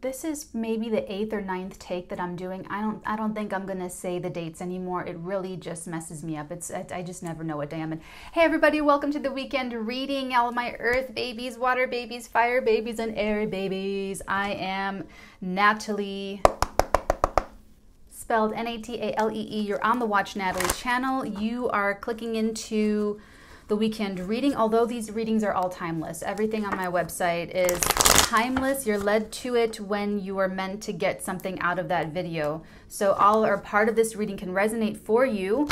this is maybe the 8th or 9th take that I'm doing. I don't think I'm gonna say the dates anymore. It really just messes me up. I just never know what day I'm in. Hey everybody, welcome to the weekend reading. All of my earth babies, water babies, fire babies, and air babies. I am Natalee, spelled N-A-T-A-L-E-E. You're on the WatchNatalee channel. You are clicking into the weekend reading, although these readings are all timeless. Everything on my website is timeless. You're led to it when you are meant to get something out of that video. So all or part of this reading can resonate for you.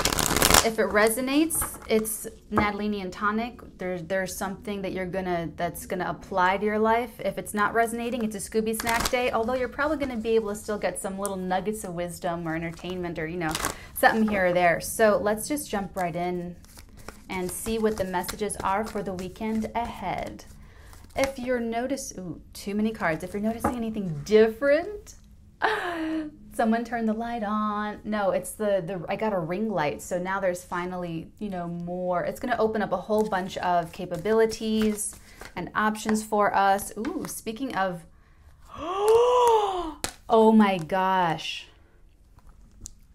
If it resonates, it's Natalinian tonic. There's something that that's gonna apply to your life. If it's not resonating, it's a Scooby snack day, although you're probably gonna be able to still get some little nuggets of wisdom or entertainment or, you know, something here or there. So let's just jump right in and see what the messages are for the weekend ahead. If you're ooh, too many cards. If you're noticing anything different, someone turned the light on. No, it's I got a ring light, so now there's finally, you know, more. It's gonna open up a whole bunch of capabilities and options for us. Ooh, speaking of, oh my gosh.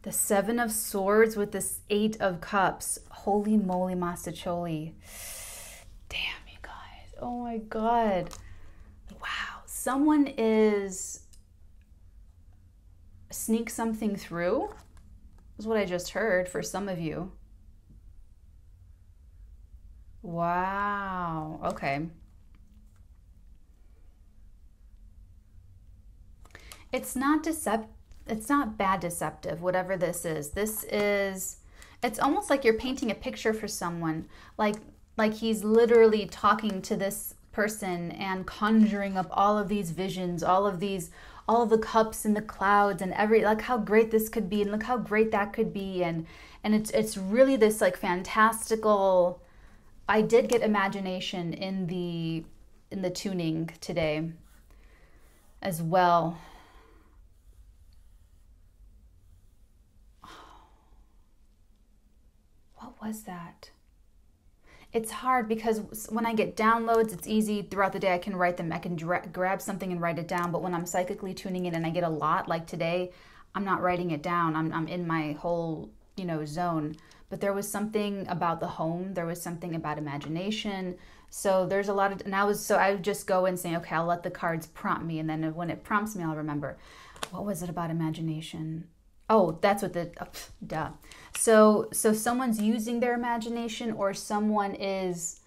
The 7 of Swords with this 8 of Cups. Holy moly, Masacholi. Damn, you guys. Oh my God. Wow. Someone is sneak something through. Is what I just heard for some of you. Wow. Okay. It's not deceptive. It's not bad deceptive, whatever this is. It's almost like you're painting a picture for someone. Like he's literally talking to this person and conjuring up all of these visions, all of the cups in the clouds and like how great this could be and look how great that could be. And it's really this like fantastical. I did get imagination in the tuning today as well. What was that? It's hard because when I get downloads, it's easy throughout the day. I can write them. I can grab something and write it down. But when I'm psychically tuning in and I get a lot, like today, I'm not writing it down. I'm in my whole, you know, zone. But there was something about the home. There was something about imagination. So there's a lot of, and I would just go and say, okay, I'll let the cards prompt me. And then when it prompts me, I'll remember. What was it about imagination? Oh, that's what duh. So someone's using their imagination, or someone is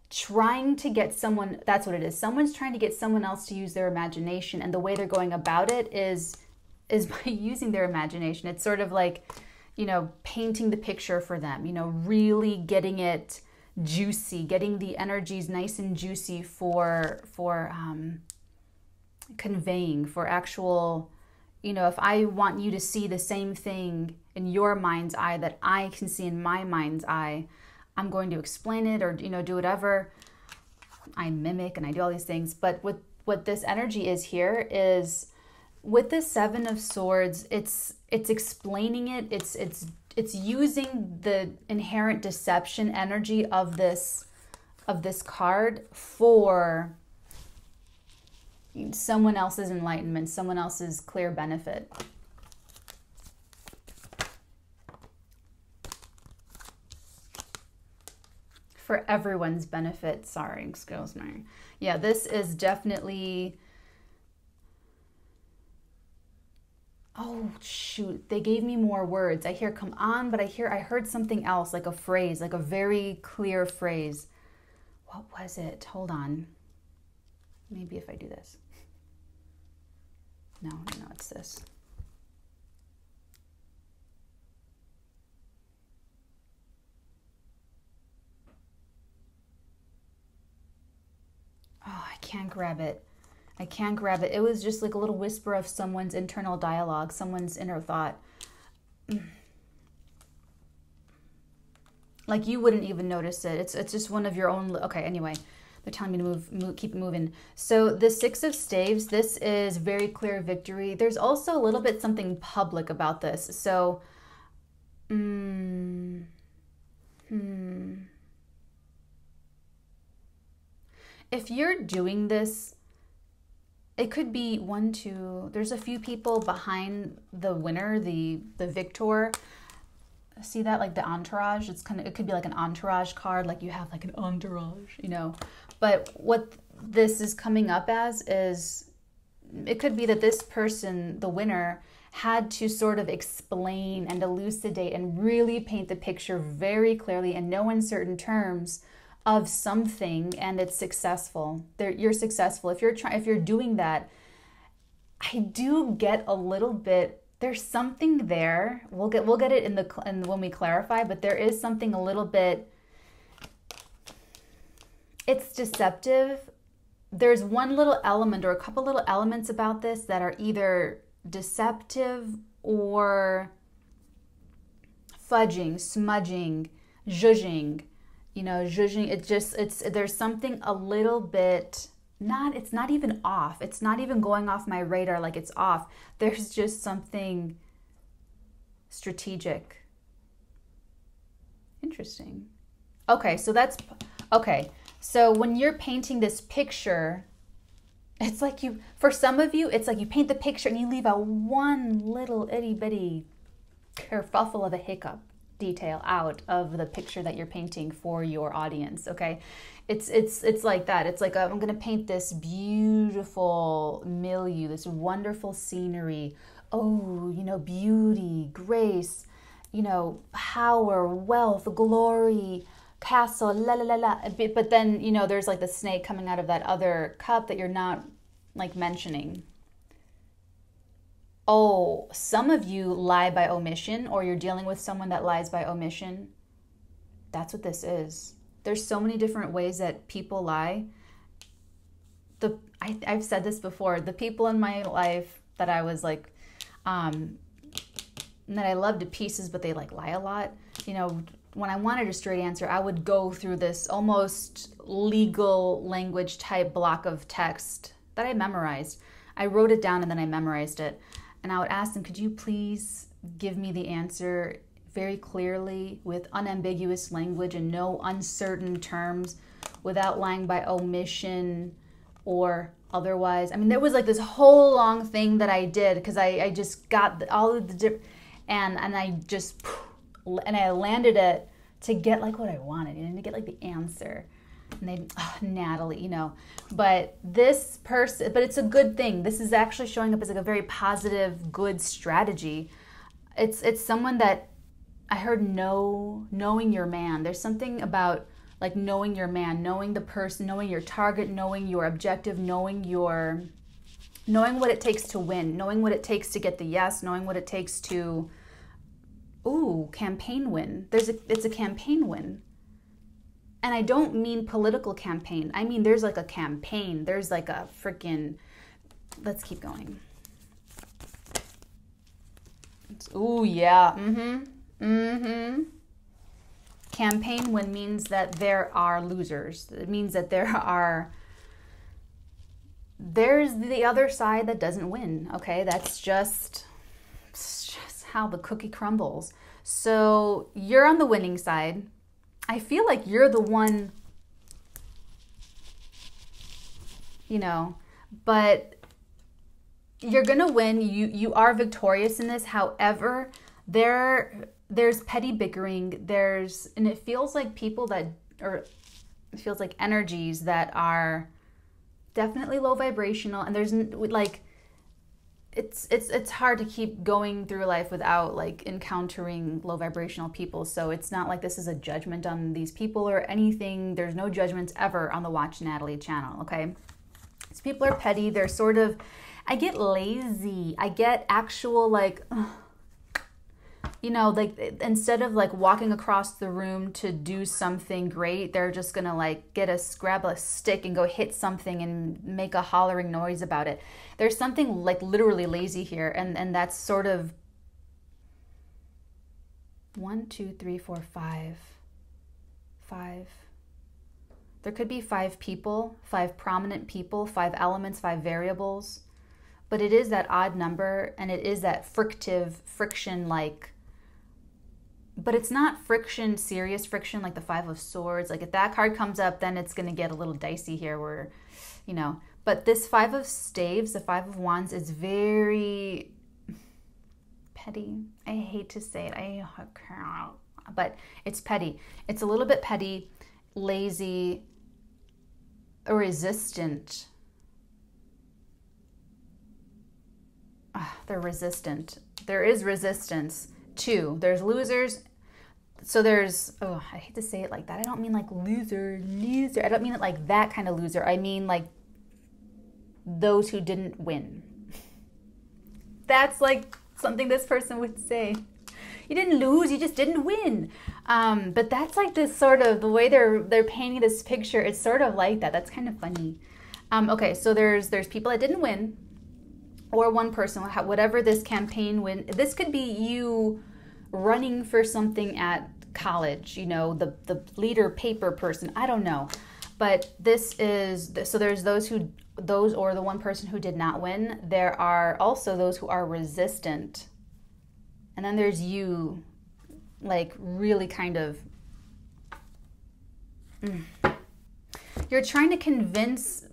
trying to get someone, that's what it is. Someone's trying to get someone else to use their imagination, and the way they're going about it is by using their imagination. It's sort of like, you know, painting the picture for them, you know, really getting it juicy, getting the energies nice and juicy for conveying, for actual. You know, if I want you to see the same thing in your mind's eye that I can see in my mind's eye, I'm going to explain it or, you know, do whatever. I mimic and I do all these things. But what this energy is here is with the 7 of Swords, it's explaining it. It's using the inherent deception energy of this card for someone else's enlightenment, someone else's clear benefit. For everyone's benefit. Sorry, excuse me. Yeah, this is definitely. Oh, shoot. They gave me more words. I hear come on, but I heard something else, like a phrase, like a very clear phrase. What was it? Hold on. Maybe if I do this. No, it's this. Oh, I can't grab it. I can't grab it. It was just like a little whisper of someone's internal dialogue, someone's inner thought. Like you wouldn't even notice it. It's just one of your own. Okay, anyway. They're telling me to keep it moving. So the 6 of Staves, this is very clear victory. There's also a little bit something public about this. So, if you're doing this it could be one, two, there's a few people behind the winner, the victor. See that, like the entourage? It's kind of, it could be like an entourage card, like you have like an entourage, you know. But what this is coming up as is, it could be that this person, the winner, had to sort of explain and elucidate and really paint the picture very clearly in no uncertain terms of something, and it's successful. You're successful if you're doing that. I do get a little bit, there's something there. We'll get it in when we clarify, but there is something a little bit, it's deceptive. There's one little element or a couple little elements about this that are either deceptive or fudging, smudging, zhuzhing. You know, zhuzhing, there's something a little bit, it's not even off. It's not even going off my radar like it's off. There's just something strategic. Interesting. Okay, so when you're painting this picture, it's like for some of you, it's like you paint the picture and you leave out one little itty bitty kerfuffle of a hiccup detail out of the picture that you're painting for your audience. Okay, it's like that. It's like, I'm gonna paint this beautiful milieu, this wonderful scenery. Oh, you know, beauty, grace, you know, power, wealth, glory, castle, la la la la. But then, you know, there's like the snake coming out of that other cup that you're not like mentioning. Oh, some of you lie by omission, or you're dealing with someone that lies by omission. That's what this is. There's so many different ways that people lie. I've said this before. The people in my life that I was like, that I loved to pieces, but they like lie a lot. You know, when I wanted a straight answer, I would go through this almost legal language type block of text that I memorized. I wrote it down and then I memorized it. And I would ask them, could you please give me the answer very clearly with unambiguous language and no uncertain terms, without lying by omission or otherwise. I mean, there was like this whole long thing that I did because I just got all of the different, and I landed it to get like what I wanted, to get like the answer. And they, Natalie, you know, but this person, but it's a good thing. This is actually showing up as like a very positive, good strategy. It's someone that I heard knowing your man. There's something about like knowing your man, knowing the person, knowing your target, knowing your objective, knowing what it takes to win, knowing what it takes to get the yes, knowing what it takes to, campaign win. It's a campaign win. And I don't mean political campaign. I mean, there's like a campaign. There's like a freaking, let's keep going. Yeah. Campaign win means that there are losers. It means that there's the other side that doesn't win. Okay, it's just how the cookie crumbles. So you're on the winning side. I feel like you're the one, you know, but you're gonna win. You are victorious in this. However, there's petty bickering. And it feels like it feels like energies that are definitely low vibrational. And there's like, it's hard to keep going through life without like encountering low vibrational people. So it's not like this is a judgment on these people or anything. There's no judgments ever on the WatchNatalee channel, okay? These people are petty. They're sort of, I get lazy. I get actual like, you know, like instead of like walking across the room to do something great, they're just gonna like grab a stick and go hit something and make a hollering noise about it. There's something like literally lazy here, and that's sort of 1, 2, 3, 4, 5. There could be 5 people, 5 prominent people, 5 elements, 5 variables, but it is that odd number, and it is that friction like. But it's not friction, serious friction, like the 5 of Swords. Like if that card comes up, then it's going to get a little dicey here where, you know. But this Five of Staves, the Five of Wands, is very petty. I hate to say it, but it's petty. It's a little bit petty, lazy, resistant. They're resistant. There is resistance too. There's losers. So there's, oh, I hate to say it like that. I don't mean like loser. I don't mean it like that kind of loser. I mean like those who didn't win. That's like something this person would say. You didn't lose, you just didn't win. But that's like this sort of, the way they're painting this picture, it's sort of like that. That's kind of funny. Okay, so there's people that didn't win, or one person, whatever this campaign win. This could be you running for something at college, you know, the leader paper person, I don't know. But this is, so there's those or the one person who did not win. There are also those who are resistant. And then there's you, like really kind of, you're trying to convince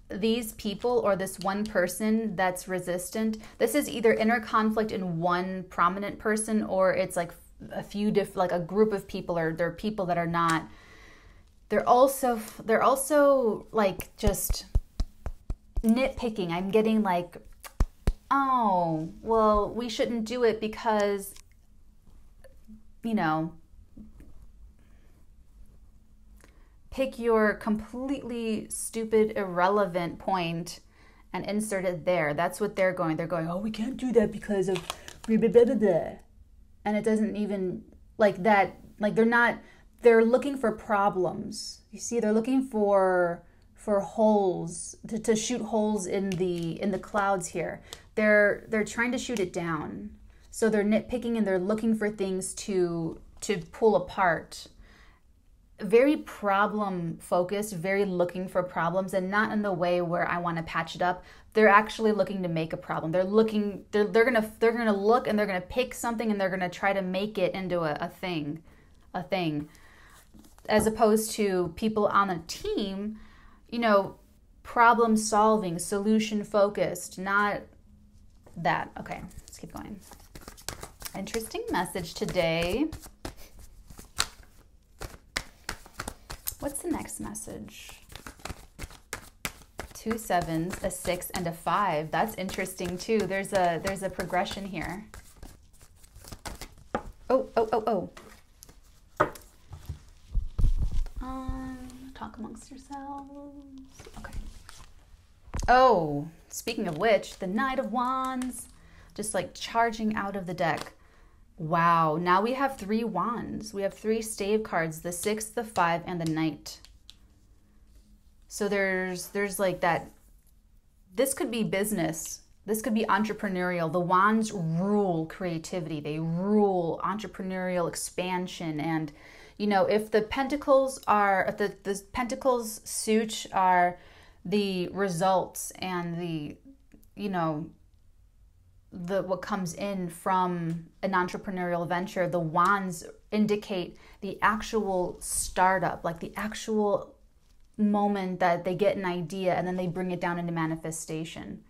these people or this one person that's resistant. This is either inner conflict in one prominent person, or it's like a few like a group of people, or there are people that are not. They're also like just nitpicking. I'm getting like, oh, well, we shouldn't do it because, you know, pick your completely stupid, irrelevant point and insert it there. That's what they're going. They're going, oh, we can't do that because of blah, blah, blah, blah, blah. And it doesn't even, like that, like they're looking for problems. You see, they're looking for holes, to shoot holes in the clouds here. They're trying to shoot it down. So they're nitpicking and they're looking for things to pull apart. Very problem focused, very looking for problems, and not in the way where I want to patch it up. They're actually looking to make a problem. They're gonna look and they're gonna pick something and they're gonna try to make it into a thing. As opposed to people on a team, you know, problem solving, solution focused, not that. Okay, let's keep going. Interesting message today. What's the next message? 2 7s, a 6, and a 5. That's interesting too. There's a progression here. Oh. Talk amongst yourselves. Okay. Oh, speaking of which, the Knight of Wands, just like charging out of the deck. Wow, now we have 3 wands. We have 3 stave cards, the 6, the 5, and the Knight. So there's like that, this could be business. This could be entrepreneurial. The wands rule creativity. They rule entrepreneurial expansion. And, you know, if the pentacles are, if the pentacles suit are the results and the, you know, what comes in from an entrepreneurial venture, the wands indicate the actual startup, like the actual moment that they get an idea and then they bring it down into manifestation.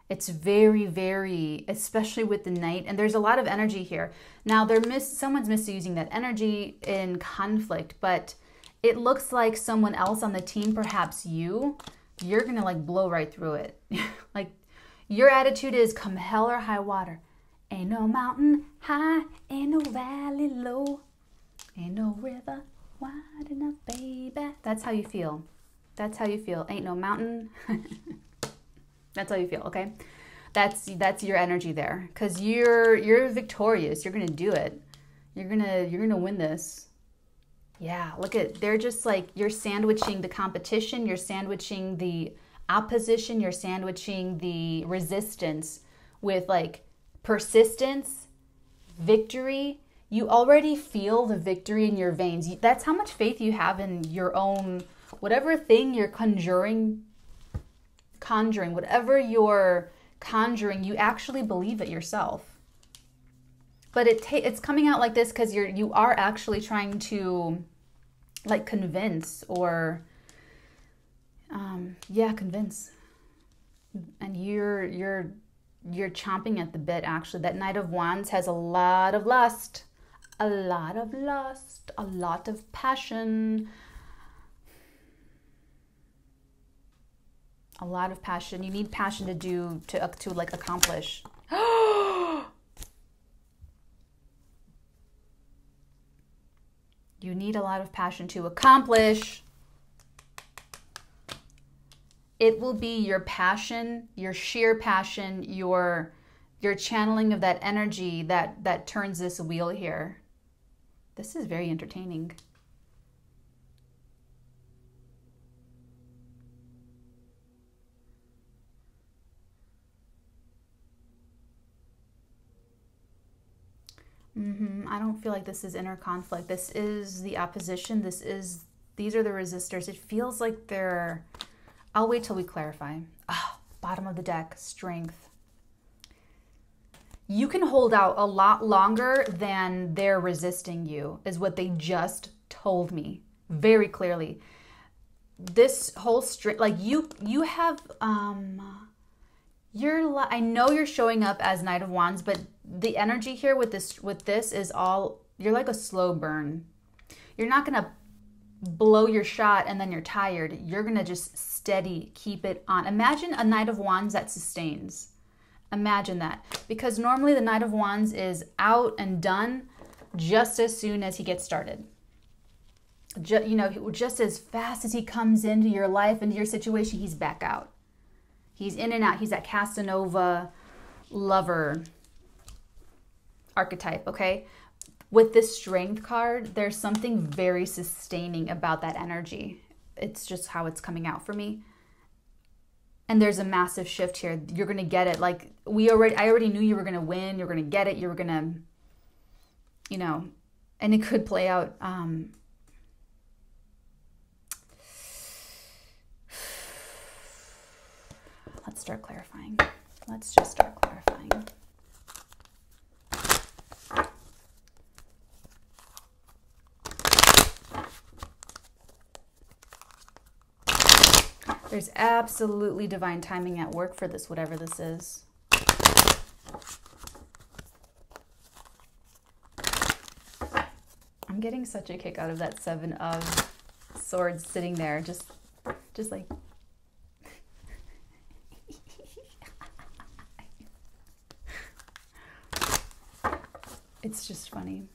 It's very, very, especially with the Knight, and there's a lot of energy here. Now someone's misusing that energy in conflict, but it looks like someone else on the team, perhaps you're gonna like blow right through it. Like, your attitude is come hell or high water. Ain't no mountain high, ain't no valley low, ain't no river wide enough, baby. That's how you feel. That's how you feel. Ain't no mountain. That's how you feel, okay? That's your energy there, because you're victorious. You're gonna do it. You're gonna win this. Yeah, look at, they're just like, you're sandwiching the competition. You're sandwiching the opposition, you're sandwiching the resistance with like persistence, victory. You already feel the victory in your veins. That's how much faith you have in your own, whatever thing you're conjuring, whatever you're conjuring, you actually believe it yourself. But it's coming out like this because you are actually trying to like convince or Yeah, convince. And you're chomping at the bit, actually. That Knight of Wands has a lot of lust, a lot of lust, a lot of passion. A lot of passion. You need passion to like accomplish. You need a lot of passion to accomplish. It will be your passion, your sheer passion, your channeling of that energy that turns this wheel here. This is very entertaining. I don't feel like this is inner conflict. This is the opposition. These are the resistors. It feels like they're... I'll wait till we clarify. Bottom of the deck, strength. You can hold out a lot longer than they're resisting you, is what they just told me very clearly. This whole strength, like you have, I know you're showing up as Knight of Wands, but the energy here with this is all, you're like a slow burn. You're not going to blow your shot and then you're tired. You're going to just steady keep it on. Imagine a Knight of Wands that sustains. Imagine that. Because normally the Knight of Wands is out and done just as soon as he gets started. Just as fast as he comes into your life, into your situation, he's back out. He's in and out. He's that Casanova lover archetype, okay? With this strength card, there's something very sustaining about that energy. It's just how it's coming out for me. And there's a massive shift here. You're going to get it. Like I already knew you were going to win. You're going to get it. You were going to, and it could play out. Let's start clarifying. Let's just start clarifying. There's absolutely divine timing at work for this, whatever this is. I'm getting such a kick out of that Seven of Swords sitting there, just like... It's just funny.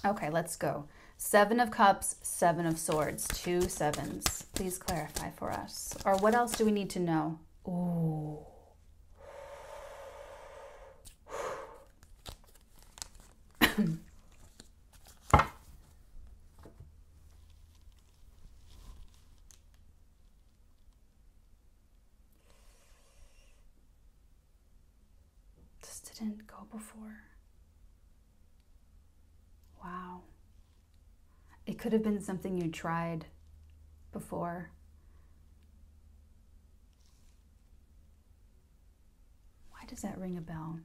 Okay, let's go. Seven of Cups, Seven of Swords, 2 sevens. Please clarify for us. Or what else do we need to know? Ooh. This didn't go before. Wow. It could have been something you tried before. Why does that ring a bell?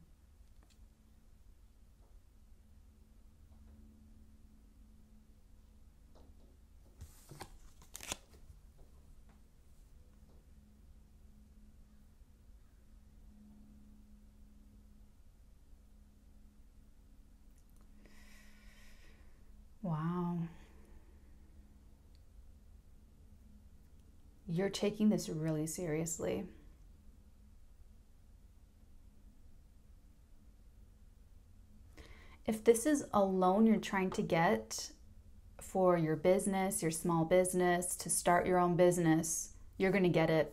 Wow. You're taking this really seriously. If this is a loan you're trying to get for your business, your small business, to start your own business, you're going to get it.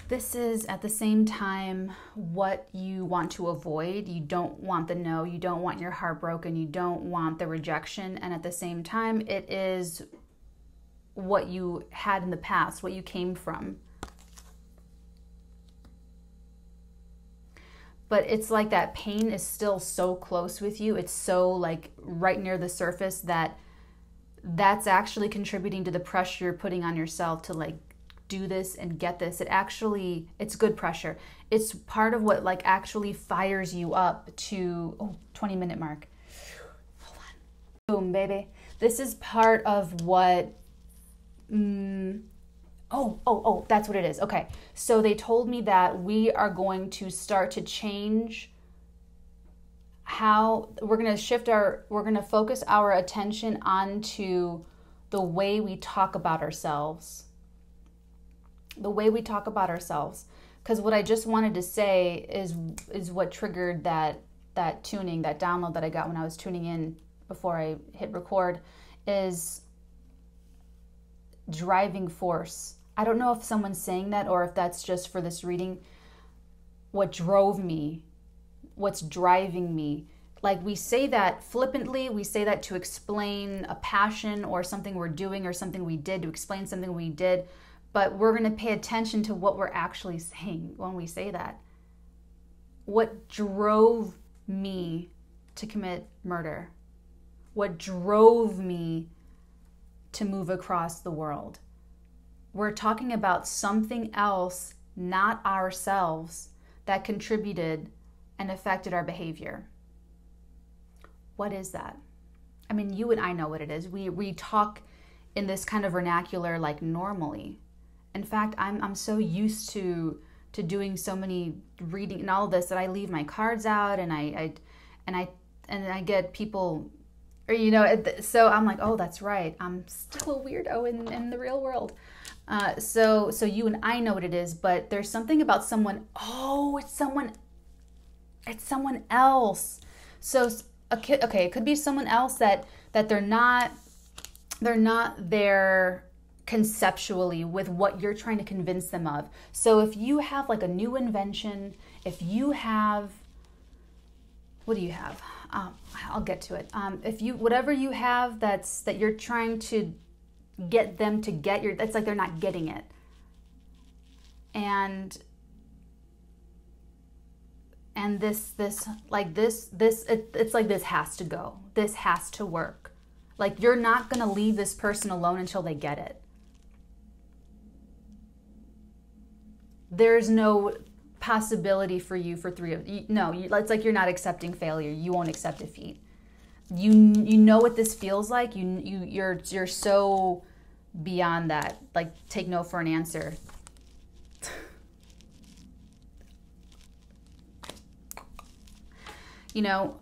This is at the same time what you want to avoid. You don't want the no, you don't want your heart broken, you don't want the rejection, and at the same time it is what you had in the past, what you came from. But it's like that pain is still so close with you. It's so like right near the surface that that's actually contributing to the pressure you're putting on yourself to like do this and get this. It's good pressure. It's part of what like actually fires you up to, 20-minute mark. Hold on. Boom, baby. This is part of what, that's what it is. Okay. So they told me that we are going to start to change how we're going to focus our attention onto the way we talk about ourselves. The way we talk about ourselves. Because what I just wanted to say is what triggered that tuning, that download that I got when I was tuning in before I hit record, is driving force. I don't know if someone's saying that or if that's just for this reading. What drove me, what's driving me. Like we say that flippantly, we say that to explain a passion or something we're doing or something we did, to explain something we did. But we're going to pay attention to what we're actually saying when we say that. What drove me to commit murder? What drove me to move across the world? We're talking about something else, not ourselves, that contributed and affected our behavior. What is that? I mean, you and I know what it is. We talk in this kind of vernacular like normally. In fact, I'm so used to doing so many reading and all of this that I leave my cards out and I get people, or so I'm like, oh, that's right. I'm still a weirdo in the real world. So you and I know what it is, but there's something about someone. Oh, it's someone else. So it could be someone else that they're not there conceptually with what you're trying to convince them of. So if you have like a new invention, if you have, what do you have? I'll get to it. Whatever you have that you're trying to get them to get, it's like they're not getting it. And it's like this has to go. This has to work. Like you're not going to leave this person alone until they get it. There's no possibility for you for three of you. No, it's like you're not accepting failure. You won't accept defeat. You know what this feels like. You're so beyond that. Like take no for an answer.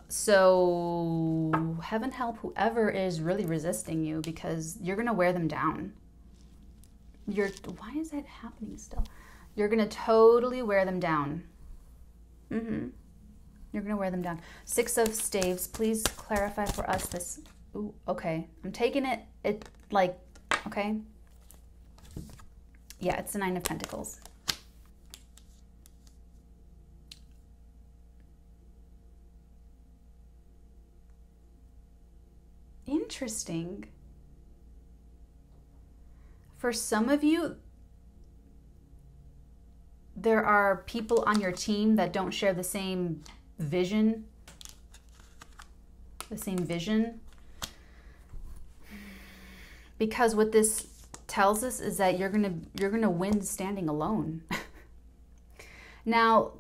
So heaven help whoever is really resisting you, because you're going to wear them down. Why is that happening still? You're going to totally wear them down. You're going to wear them down. 6 of Staves, please clarify for us this. Ooh, okay. I'm taking it. Okay. Yeah, it's the 9 of Pentacles. Interesting. For some of you, there are people on your team that don't share the same vision. Because what this tells us is that you're gonna win standing alone. Now,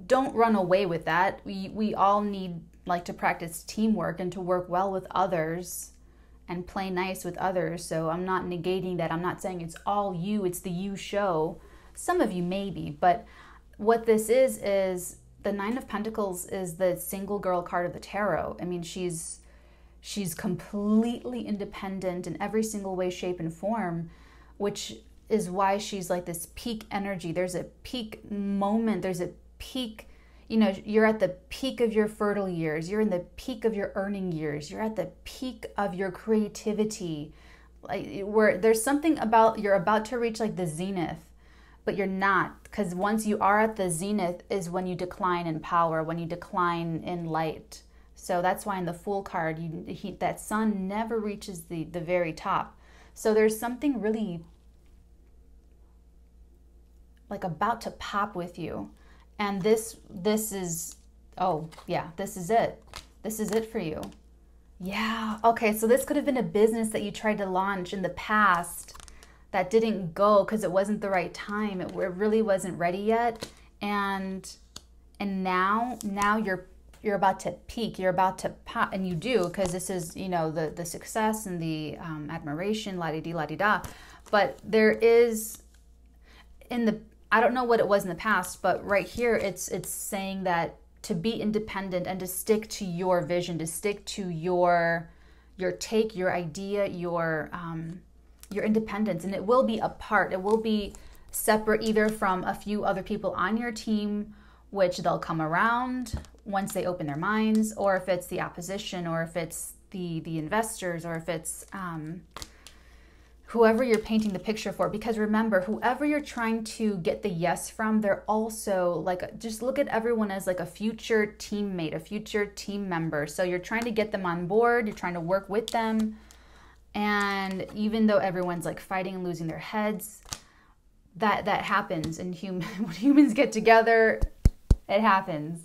don't run away with that. We all need to practice teamwork and to work well with others and play nice with others. So I'm not negating that. I'm not saying it's all you, it's the you show. Some of you maybe, but what this is the 9 of Pentacles is the single girl card of the tarot. I mean, she's completely independent in every single way, shape, and form, which is why she's like this peak energy. There's a peak moment. There's a peak, you're at the peak of your fertile years. You're in the peak of your earning years. You're at the peak of your creativity. Where there's something about, you're about to reach like the zenith, but you're not, because once you are at the zenith is when you decline in power, when you decline in light. So that's why in the Fool card, that sun never reaches the very top. So there's something really like about to pop with you. And this is, oh yeah, this is it. This is it for you. Yeah, okay, so this could have been a business that you tried to launch in the past that didn't go because it wasn't the right time. It really wasn't ready yet. And now you're about to peak, you're about to pop, and you do, because this is, you know, the success and the admiration, la-di-di, la-di-da. But there is, I don't know what it was in the past, but right here it's saying that to be independent and to stick to your vision, to stick to your take, your idea, your independence. And it will be apart, it will be separate either from a few other people on your team, which they'll come around once they open their minds, or if it's the opposition, or if it's the investors, or if it's whoever you're painting the picture for. Because remember, whoever you're trying to get the yes from, they're also like, just look at everyone as like a future teammate, a future team member. So you're trying to get them on board, you're trying to work with them. And even though everyone's like fighting and losing their heads, that happens in when humans get together, it happens.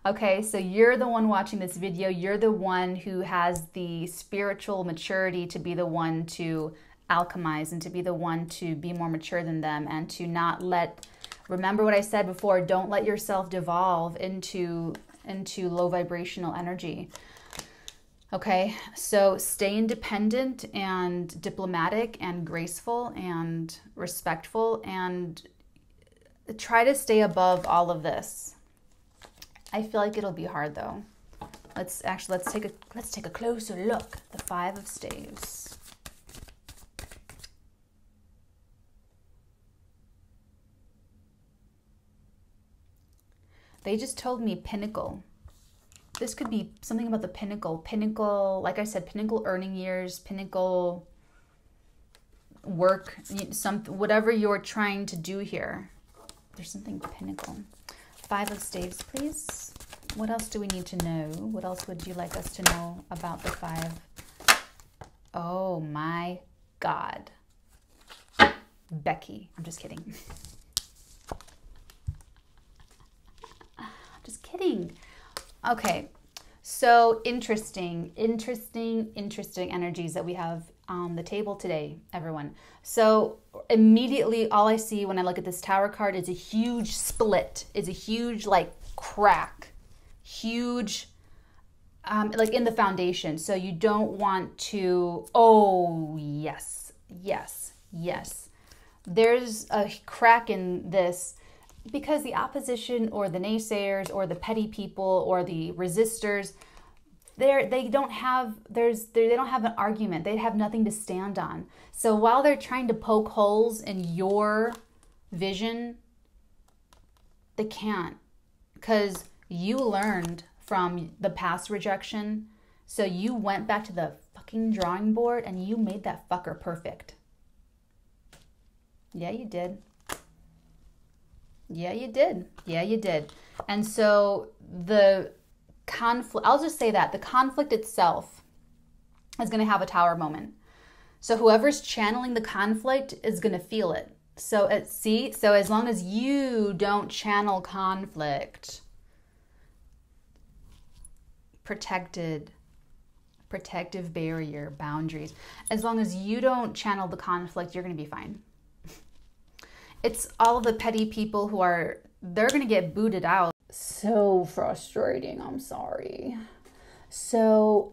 Okay, so you're the one watching this video. You're the one who has the spiritual maturity to be the one to alchemize and to be the one to be more mature than them, and to not let, remember what I said before, don't let yourself devolve into low vibrational energy. Okay, so stay independent and diplomatic and graceful and respectful, and try to stay above all of this. I feel like it'll be hard though. Let's take a closer look. The Five of Staves. They just told me pinnacle. This could be something about the pinnacle. Pinnacle, like I said, pinnacle earning years, pinnacle work, whatever you're trying to do here. There's something pinnacle. Five of Staves, please. What else do we need to know? What else would you like us to know about the five? Oh my God. Becky. I'm just kidding. Just kidding. Okay. So interesting energies that we have on the table today, everyone. So immediately all I see when I look at this Tower card is a huge split, is a huge like crack, huge like in the foundation. So you don't want to, oh yes, yes, yes. There's a crack in this because the opposition or the naysayers or the petty people or the resistors, they don't have an argument. They have nothing to stand on. So while they're trying to poke holes in your vision, they can't, because you learned from the past rejection. So you went back to the fucking drawing board and you made that fucker perfect. Yeah, you did. Yeah, you did. Yeah, you did. And so the conflict, I'll just say that the conflict itself is going to have a Tower moment. So whoever's channeling the conflict is going to feel it. So so as long as you don't channel conflict, protective barrier, boundaries, as long as you don't channel the conflict, you're going to be fine. It's all the petty people who they're going to get booted out. So frustrating. I'm sorry. So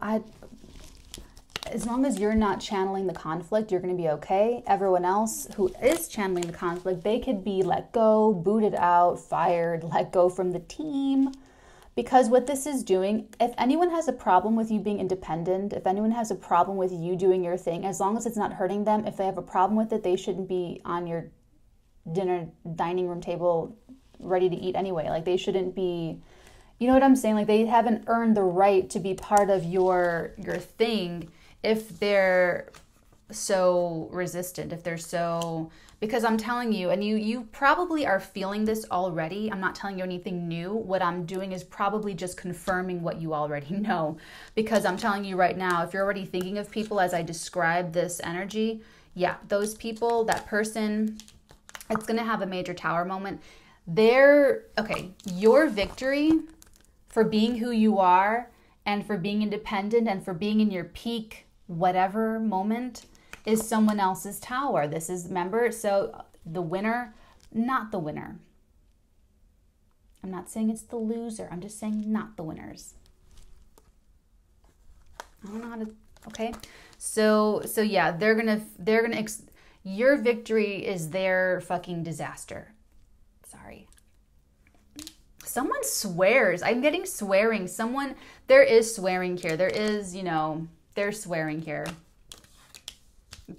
as long as you're not channeling the conflict, you're going to be okay. Everyone else who is channeling the conflict, they could be let go, booted out, fired, let go from the team. Because what this is doing, if anyone has a problem with you being independent, if anyone has a problem with you doing your thing, as long as it's not hurting them, if they have a problem with it, they shouldn't be on your dining room table ready to eat anyway. Like, they shouldn't be, you know what I'm saying? Like, they haven't earned the right to be part of your thing if they're so resistant, if they're so, because I'm telling you, and you probably are feeling this already. I'm not telling you anything new. What I'm doing is probably just confirming what you already know, because I'm telling you right now, if you're already thinking of people as I describe this energy, yeah, those people, that person, it's going to have a major Tower moment. Okay, your victory for being who you are and for being independent and for being in your peak whatever moment is someone else's tower. This is, remember, so the winner, not the winner. I'm not saying it's the loser. I'm just saying not the winners. I don't know how to, okay. So yeah, your victory is their fucking disaster. Sorry. Someone swears. I'm getting swearing. There is swearing here. There is, you know, there's swearing here.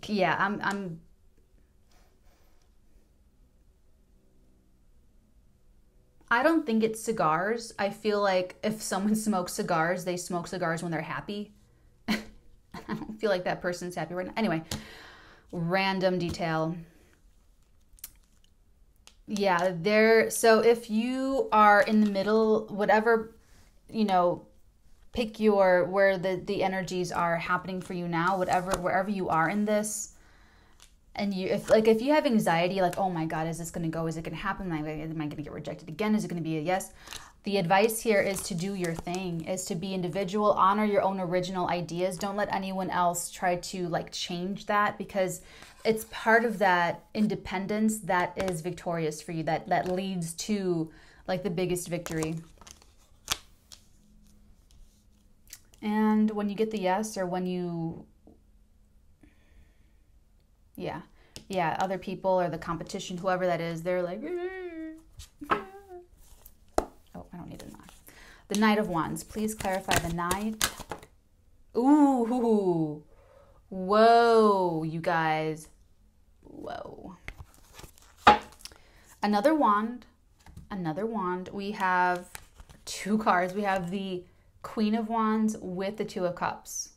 Yeah, I don't think it's cigars. I feel like if someone smokes cigars, they smoke cigars when they're happy. I don't feel like that person's happy right now. Anyway, random detail. Yeah, so if you are in the middle, whatever, you know, pick where the energies are happening for you now, wherever you are in this. And if you have anxiety, like, oh my God, is this going to go? Is it going to happen? Am I going to get rejected again? Is it going to be a yes? The advice here is to do your thing, is to be individual, honor your own original ideas. Don't let anyone else try to like change that, because it's part of that independence that is victorious for you, that leads to like the biggest victory. And when you get the yes, or when you, yeah, other people or the competition, whoever that is, they're like, oh, I don't need a knock. The Knight of Wands, please clarify the Knight. Ooh, whoa, you guys, whoa. Another wand. We have two cards. We have the Queen of Wands with the Two of Cups.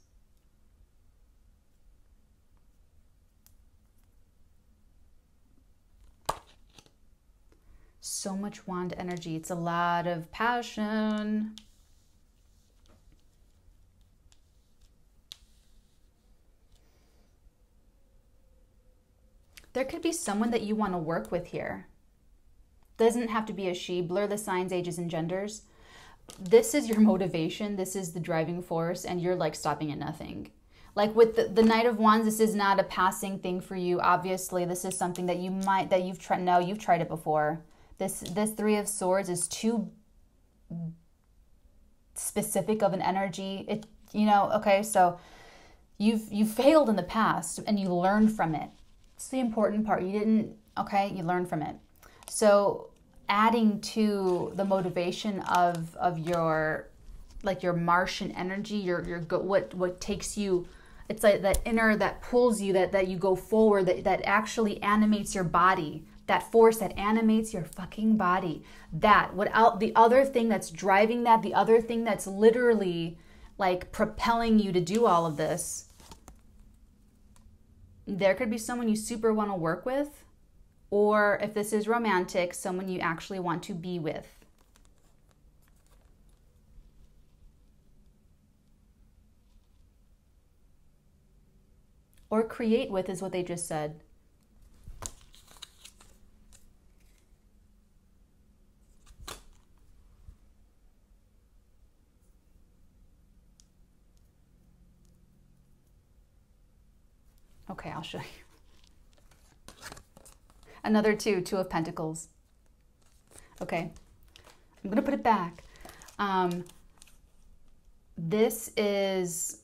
So much wand energy. It's a lot of passion. There could be someone that you want to work with here. Doesn't have to be a she. Blur the signs, ages, and genders. This is your motivation. This is the driving force, and you're like stopping at nothing. Like with the Knight of Wands, this is not a passing thing for you. Obviously, this is something that you've tried. No, you've tried it before. This Three of Swords is too specific of an energy. Okay, so you've failed in the past and you learned from it. It's the important part. You learned from it. So adding to the motivation of your Martian energy, what takes you, it's like that inner, that pulls you, that you go forward, that actually animates your body. That force that animates your fucking body. The other thing that's driving that, the other thing that's literally like propelling you to do all of this. There could be someone you super want to work with, or if this is romantic, someone you actually want to be with. Or create with is what they just said. Okay, I'll show you. Another Two of Pentacles. Okay, I'm gonna put it back. This is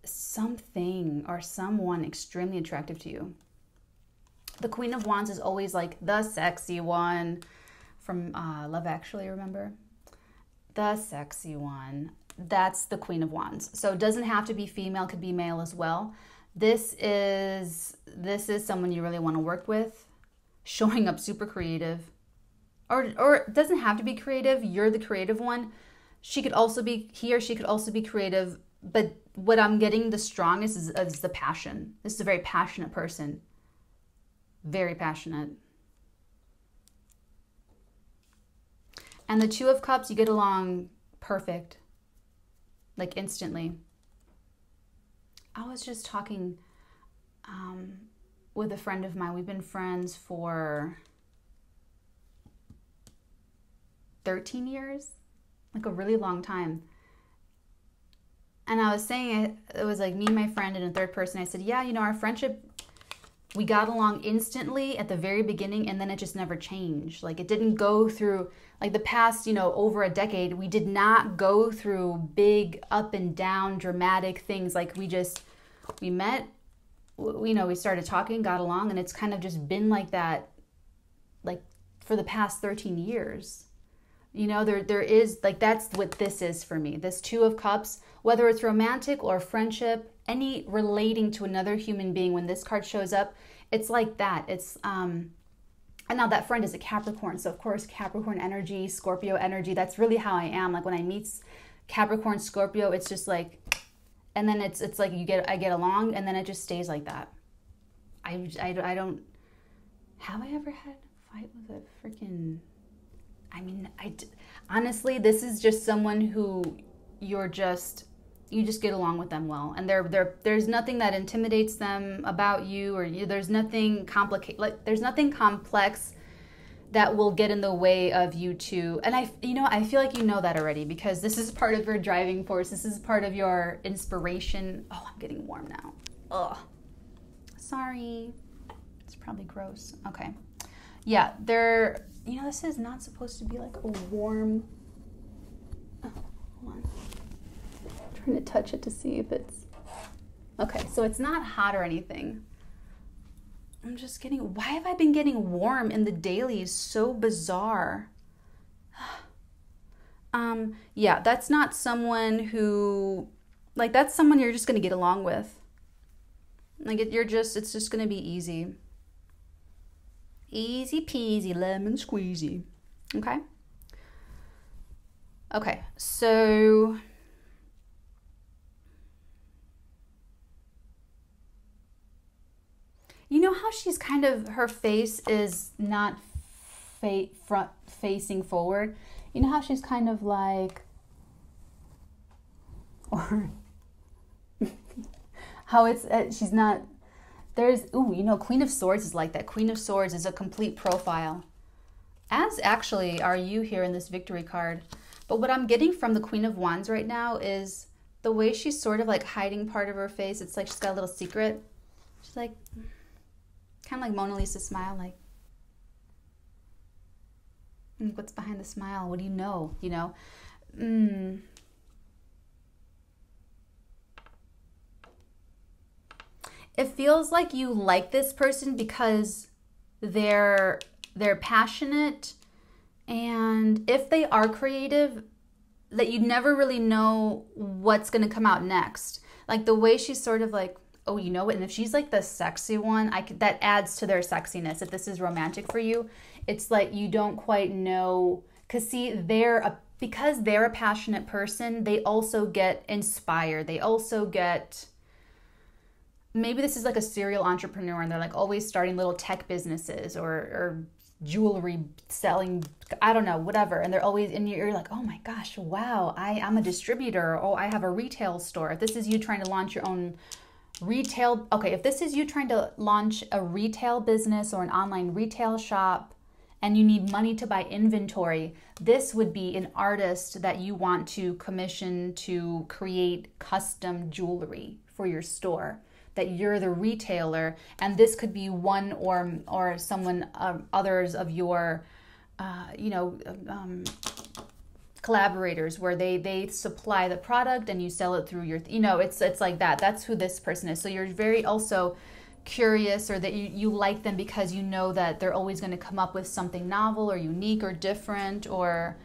something or someone extremely attractive to you. The Queen of Wands is always like the sexy one from Love Actually, remember? The sexy one. That's the Queen of Wands. So it doesn't have to be female, could be male as well. This is someone you really want to work with, showing up super creative. Or it doesn't have to be creative, you're the creative one. He or she could also be creative, but what I'm getting the strongest is the passion. This is a very passionate person. Very passionate. And the Two of Cups, you get along perfect. Like instantly. I was just talking with a friend of mine. We've been friends for 13 years, like a really long time. And I was saying, it was like me, my friend, and a third person. I said, yeah, you know, our friendship, we got along instantly at the very beginning, and then it just never changed. Like, it didn't go through, like, the past, you know, over a decade, we did not go through big up and down dramatic things. Like, we met, you know, we started talking, got along, and it's kind of just been like that, like, for the past 13 years. You know, there is, like, that's what this is for me. This Two of Cups, whether it's romantic or friendship, any relating to another human being, when this card shows up, it's like that. It's, and now that friend is a Capricorn. So, of course, Capricorn energy, Scorpio energy, that's really how I am. Like, when I meet Capricorn, Scorpio, it's just like, and then it's like I get along, and then it just stays like that. I don't, have I ever had a fight with a freaking... I mean, honestly, this is just someone who you just get along with them well, and there's nothing that intimidates them about you, or there's nothing complicated, like there's nothing complex that will get in the way of you two. And I feel like you know that already, because this is part of your driving force. This is part of your inspiration. Oh, I'm getting warm now. Ugh. Sorry. It's probably gross. Okay. Yeah, you know, this is not supposed to be like a warm... Oh, hold on. I'm trying to touch it to see if it's... Okay, so it's not hot or anything. I'm just getting... Why have I been getting warm in the dailies? So bizarre. Yeah, that's not someone who... Like, that's someone you're just going to get along with. Like, it's just going to be easy. Easy peasy lemon squeezy. Okay? Okay, so... You know how she's kind of, her face is not front facing forward? You know how she's kind of like... Or... how it's, she's not... There's, ooh, you know, Queen of Swords is like that. Queen of Swords is a complete profile. As actually are you here in this victory card. But what I'm getting from the Queen of Wands right now is the way she's sort of like hiding part of her face. It's like she's got a little secret. She's like, kind of like Mona Lisa smile, like, what's behind the smile? What do you know? You know? It feels like you like this person because they're passionate, and if they are creative, that you never really know what's going to come out next. Like the way she's sort of like, oh, you know what? And if she's like the sexy one, that adds to their sexiness. If this is romantic for you, it's like you don't quite know. Because see, because they're a passionate person, they also get inspired. They also get... Maybe this is like a serial entrepreneur, and they're like always starting little tech businesses or jewelry selling, I don't know, whatever. And they're always, and you're like, oh my gosh, wow, I'm a distributor. Oh, I have a retail store. If this is you trying to launch your own retail, okay, if this is you trying to launch a retail business or an online retail shop, and you need money to buy inventory, this would be an artist that you want to commission to create custom jewelry for your store. That you're the retailer, and this could be one or someone others of your collaborators, where they supply the product and you sell it through your, you know, it's like that. That's who this person is. So you're very also curious, or that you like them because you know that they're always going to come up with something novel or unique or different, or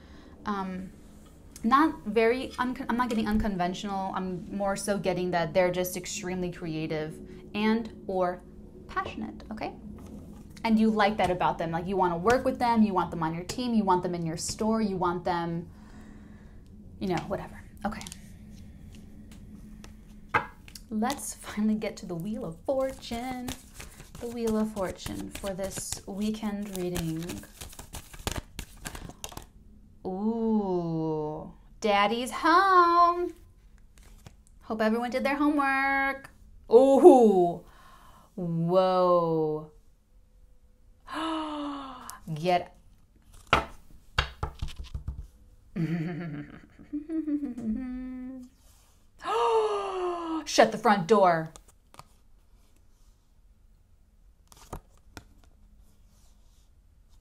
not very, I'm not getting unconventional. I'm more so getting that they're just extremely creative and or passionate, okay? And you like that about them. Like you want to work with them, you want them on your team, you want them in your store, you want them, you know, whatever. Okay. Let's finally get to the Wheel of Fortune. The Wheel of Fortune for this weekend reading. Ooh, Daddy's home. Hope everyone did their homework. Ooh, whoa. Get. Shut the front door.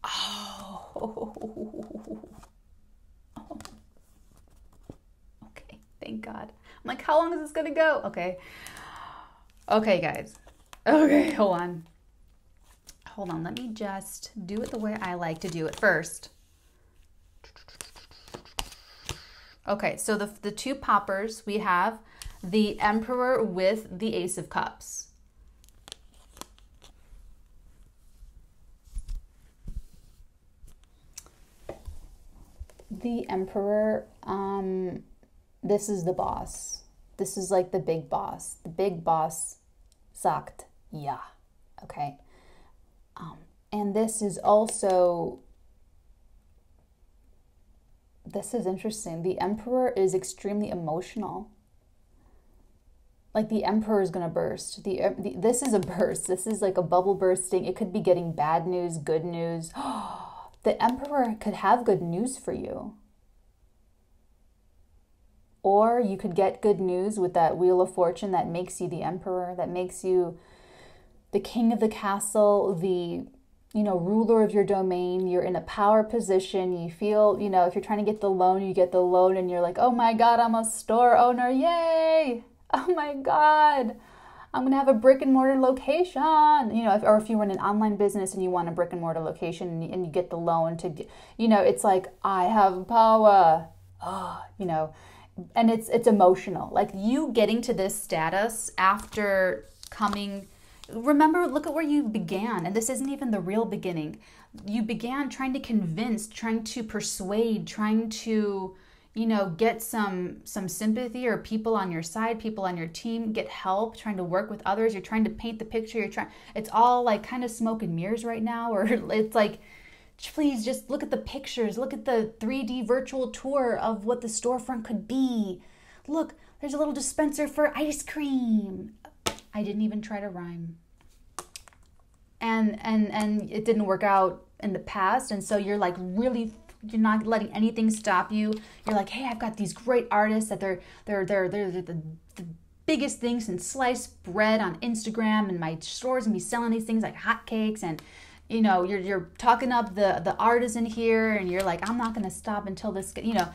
Oh. Okay, thank God. I'm like, how long is this gonna go? Okay. Okay, guys. Okay, hold on. Hold on, let me just do it the way I like to do it first. Okay, so the two poppers, we have the Emperor with the Ace of Cups. The Emperor, this is the boss. This is like the big boss. The big boss sagt ja, okay? And this is also, this is interesting. The Emperor is extremely emotional. Like the Emperor is gonna burst. This is a burst. This is like a bubble bursting. It could be getting bad news, good news. The Emperor could have good news for you. Or you could get good news with that Wheel of Fortune that makes you the Emperor, that makes you the king of the castle, the, you know, ruler of your domain. You're in a power position. You feel, you know, if you're trying to get the loan, you get the loan and you're like, oh my God, I'm a store owner. Yay. Oh my God. I'm going to have a brick and mortar location, you know, or if you run an online business and you want a brick and mortar location and you get the loan to, you know, it's like, I have power, you know, and it's emotional. Like you getting to this status after coming, remember, look at where you began. And this isn't even the real beginning. You began trying to convince, trying to persuade, trying to, you know, get some sympathy or people on your side, people on your team, get help, trying to work with others. You're trying to paint the picture. It's all like kind of smoke and mirrors right now, or it's like, please just look at the pictures. Look at the 3D virtual tour of what the storefront could be. Look, there's a little dispenser for ice cream. I didn't even try to rhyme. And it didn't work out in the past. And so you're like really, you're not letting anything stop you. You're like, hey, I've got these great artists that they're the biggest things in sliced bread on Instagram, and my store's gonna be selling these things like hotcakes. And you know, you're talking up the artisan here, and you're like, I'm not gonna stop until this, you know.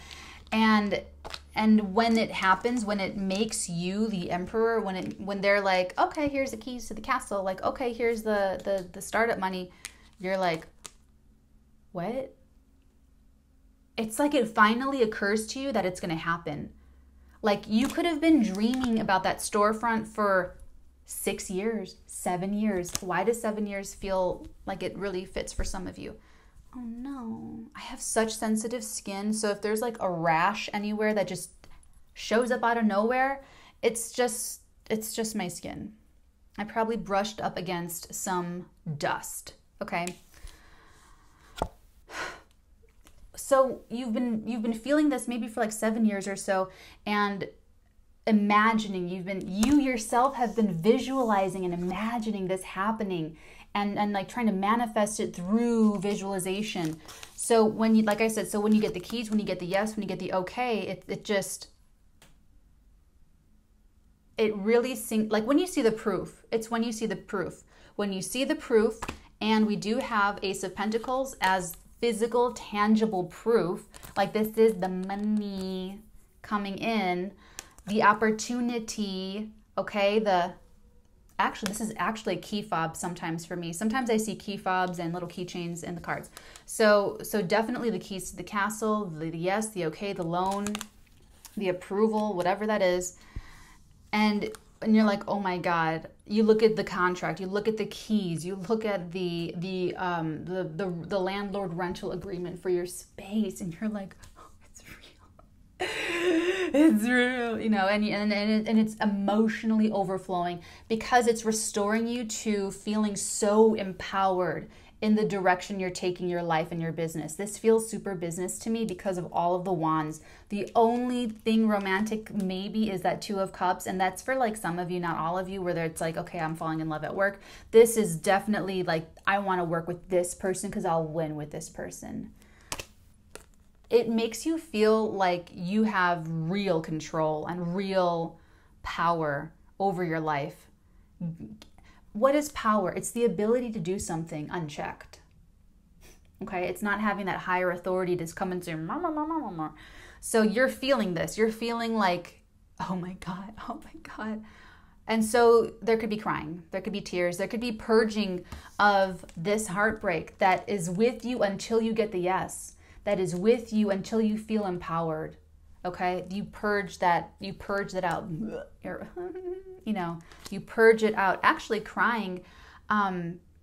And when it happens, when it makes you the Emperor, when they're like, okay, here's the keys to the castle, like, okay, here's the startup money, you're like, what? It's like it finally occurs to you that it's gonna happen. Like you could have been dreaming about that storefront for 6 years, 7 years. Why does 7 years feel like it really fits for some of you? Oh no, I have such sensitive skin. So if there's like a rash anywhere that just shows up out of nowhere, it's just my skin. I probably brushed up against some dust, okay? So you've been feeling this maybe for like 7 years or so, and imagining, you yourself have been visualizing and imagining this happening, and like trying to manifest it through visualization. So when you, like I said, so when you get the keys, when you get the yes, when you get the okay, it really sinks. Like when you see the proof, it's when you see the proof. When you see the proof, and we do have Ace of Pentacles as physical, tangible proof. Like this is the money coming in, the opportunity, okay? This is actually a key fob sometimes for me. Sometimes I see key fobs and little keychains in the cards. So definitely the keys to the castle, the yes, the okay, the loan, the approval, whatever that is. And you're like, oh my God. You look at the contract, you look at the keys, you look at the landlord rental agreement for your space, and you're like, oh, it's real. It's real, you know, and it's emotionally overflowing because it's restoring you to feeling so empowered in the direction you're taking your life and your business. This feels super business to me because of all of the wands. The only thing romantic maybe is that Two of Cups, and that's for like some of you, not all of you, where it's like, okay, I'm falling in love at work. This is definitely like, I want to work with this person because I'll win with this person. It makes you feel like you have real control and real power over your life. What is power? It's the ability to do something unchecked. Okay, it's not having that higher authority to come and say, "Mah, mah, mah, mah, mah." So you're feeling this. You're feeling like, oh my God, oh my God. And so there could be crying, there could be tears, there could be purging of this heartbreak that is with you until you get the yes, that is with you until you feel empowered. Okay, you purge that out. You know, you purge it out. Actually, crying,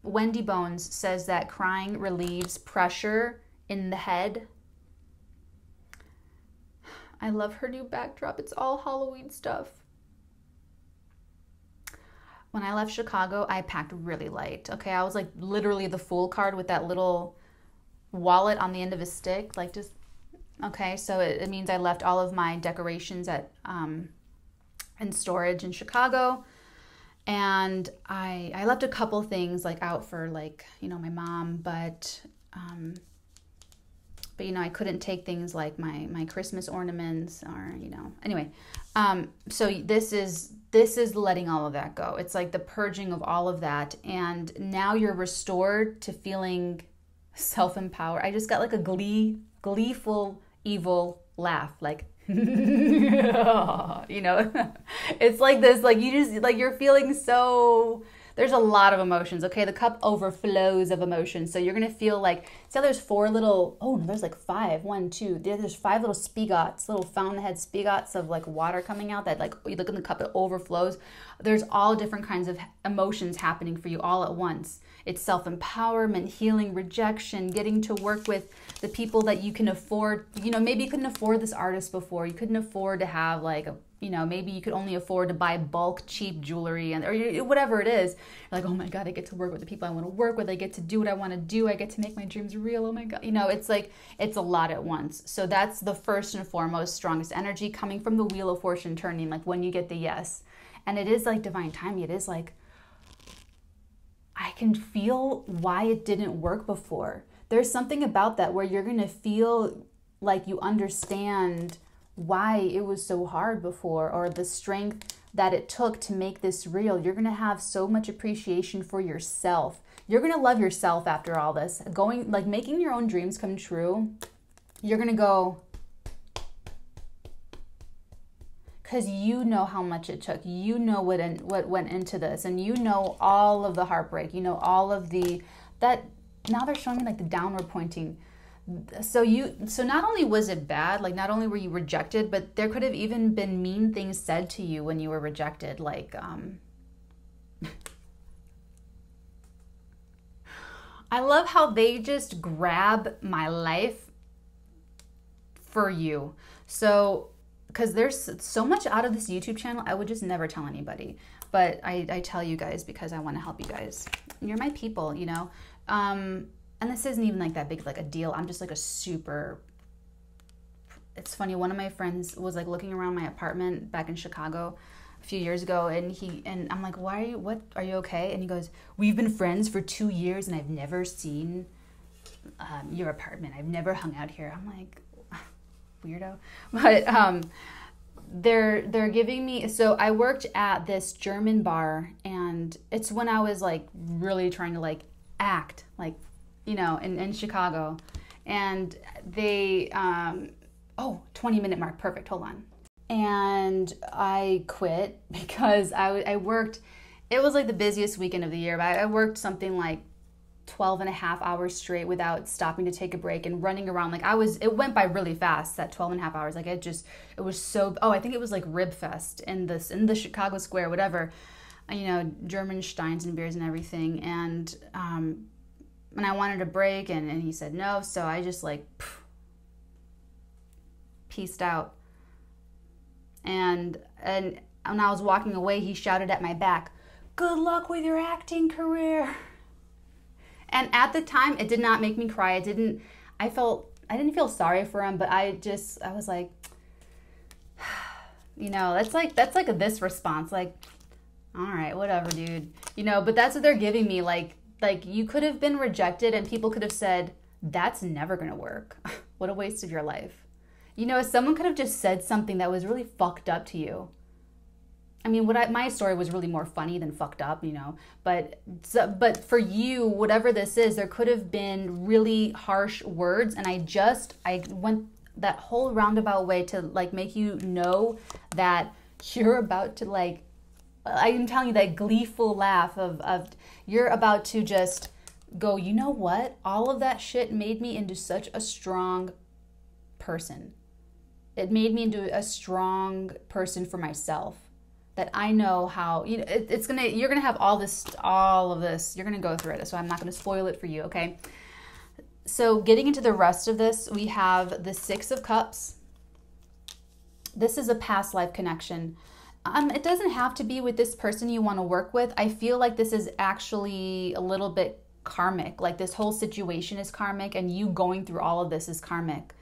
Wendy Bones says that crying relieves pressure in the head. I love her new backdrop. It's all Halloween stuff. When I left Chicago, I packed really light. Okay, I was like literally the Fool card with that little wallet on the end of a stick. Like just, okay, so it means I left all of my decorations at in storage in Chicago. And I left a couple things like out for like, you know, my mom, but you know, I couldn't take things like my Christmas ornaments or, you know, anyway. So this is letting all of that go. It's like the purging of all of that. And now you're restored to feeling self-empowered. I just got like a gleeful, evil laugh, like, you know, it's like this, like you just, like you're feeling so, there's a lot of emotions, okay? The cup overflows of emotions. So you're going to feel like, see how there's four little, oh, no, there's like five, one, two, there's five little spigots, little fountainhead spigots of like water coming out that like, you look in the cup, it overflows. There's all different kinds of emotions happening for you all at once. It's self-empowerment, healing, rejection, getting to work with the people that you can afford. You know, maybe you couldn't afford this artist before. You couldn't afford to have like a, you know, maybe you could only afford to buy bulk cheap jewelry and or whatever it is. You're like, oh my God, I get to work with the people I want to work with. I get to do what I want to do. I get to make my dreams real. Oh my God. You know, it's like, it's a lot at once. So that's the first and foremost strongest energy coming from the Wheel of Fortune turning, like when you get the yes. And it is like divine timing. It is like, I can feel why it didn't work before. There's something about that where you're going to feel like you understand why it was so hard before, or the strength that it took to make this real. You're going to have so much appreciation for yourself. You're going to love yourself after all this. Going, like making your own dreams come true. You're going to go, because you know how much it took. You know what went into this, and you know all of the heartbreak. You know all of that. Now they're showing me like the downward pointing. So not only was it bad, like not only were you rejected, but there could have even been mean things said to you when you were rejected. Like, I love how they just grab my life for you. So, because there's so much out of this YouTube channel, I would just never tell anybody. But I tell you guys because I want to help you guys. You're my people, you know. And this isn't even like that big like a deal. I'm just like a super, it's funny, one of my friends was like looking around my apartment back in Chicago a few years ago, and I'm like, what are you okay? And he goes, we've been friends for 2 years and I've never seen your apartment. I've never hung out here. I'm like, weirdo. But they're giving me, so I worked at this German bar, and it's when I was like really trying to like act like, you know, in Chicago. And they, 20-minute mark, perfect, hold on. And I quit because I worked, it was like the busiest weekend of the year, but I worked something like 12 and a half hours straight without stopping to take a break and running around. Like it went by really fast, that 12 and a half hours. Like it was so, I think it was like Rib Fest in the Chicago Square, whatever, you know, German steins and beers and everything. And I wanted a break, and he said no, so I just like peaced out. And when I was walking away, he shouted at my back, "Good luck with your acting career." And at the time, it did not make me cry. I didn't feel sorry for him, but I was like, you know, that's like this response, like, all right, whatever, dude, you know. But that's what they're giving me, like you could have been rejected, and people could have said, that's never gonna work. What a waste of your life. You know, someone could have just said something that was really fucked up to you. I mean, my story was really more funny than fucked up, you know. But for you, whatever this is, there could have been really harsh words, and I went that whole roundabout way to like make you know that you're about to like, I'm telling you that gleeful laugh of you're about to just go, you know what? All of that shit made me into such a strong person. It made me into a strong person for myself. That I know how, you know, you're gonna have all of this. You're gonna go through it. So I'm not gonna spoil it for you, okay? So getting into the rest of this, we have the Six of Cups. This is a past life connection. It doesn't have to be with this person you want to work with. I feel like this is actually a little bit karmic. Like this whole situation is karmic, and you going through all of this is karmic.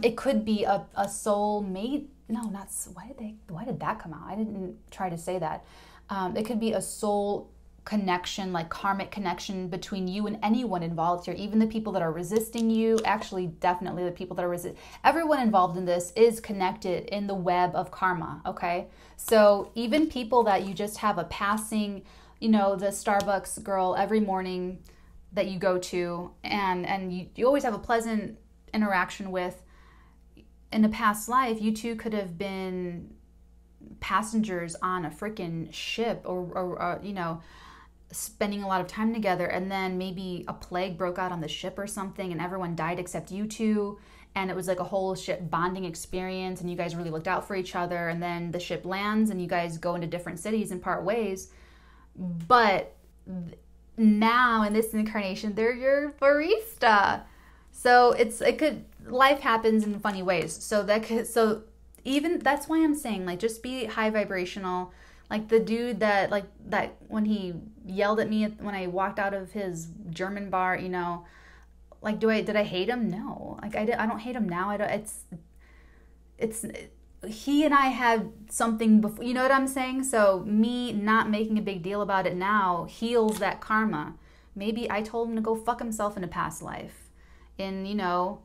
It could be a soul mate. No, not, why did that come out? I didn't try to say that. It could be a soul connection, like karmic connection between you and anyone involved here, even the people that are resisting you. Actually, definitely the people that are everyone involved in this is connected in the web of karma, okay? So even people that you just have a passing, you know, the Starbucks girl every morning that you go to, and you always have a pleasant interaction with, in a past life, you two could have been passengers on a freaking ship, or you know, spending a lot of time together, and then maybe a plague broke out on the ship or something, and everyone died except you two, and it was like a whole ship bonding experience, and you guys really looked out for each other, and then the ship lands, and you guys go into different cities and part ways. But now in this incarnation, they're your barista. So life happens in funny ways. So even that's why I'm saying, like, just be high vibrational. Like the dude that when he yelled at me when I walked out of his German bar, you know, like, did I hate him? No, like I don't hate him now. It's he and I had something before, you know what I'm saying? So me not making a big deal about it now heals that karma. Maybe I told him to go fuck himself in a past life. In, you know,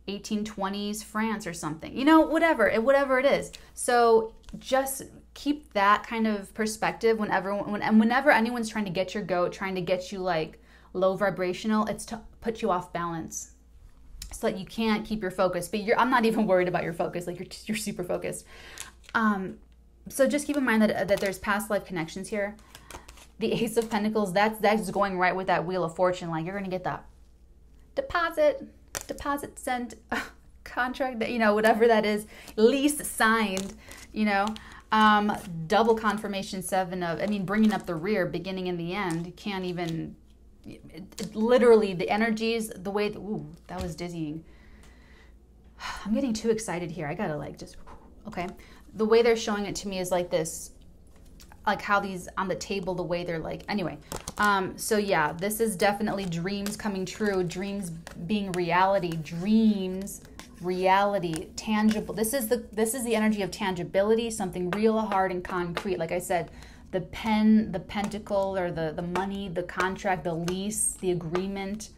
1820s France or something, you know, whatever it is. So just keep that kind of perspective whenever anyone's trying to get your goat, trying to get you like low vibrational, it's to put you off balance so that you can't keep your focus. But I'm not even worried about your focus. Like you're super focused. So just keep in mind that there's past life connections here. The Ace of Pentacles, that's going right with that Wheel of Fortune. Like you're gonna get that deposit sent, contract, that, you know, whatever that is, lease signed, you know, double confirmation, bringing up the rear, beginning and the end. You can't even, literally the energies, the way, ooh, that was dizzying. I'm getting too excited here. I gotta like just, okay. The way they're showing it to me is like this, like how these on the table, the way they're like, anyway. So yeah, this is definitely dreams coming true, dreams being reality, dreams, reality, tangible. This is the energy of tangibility, something real, hard, and concrete. Like I said, the pen, the pentacle, or the money, the contract, the lease, the agreement,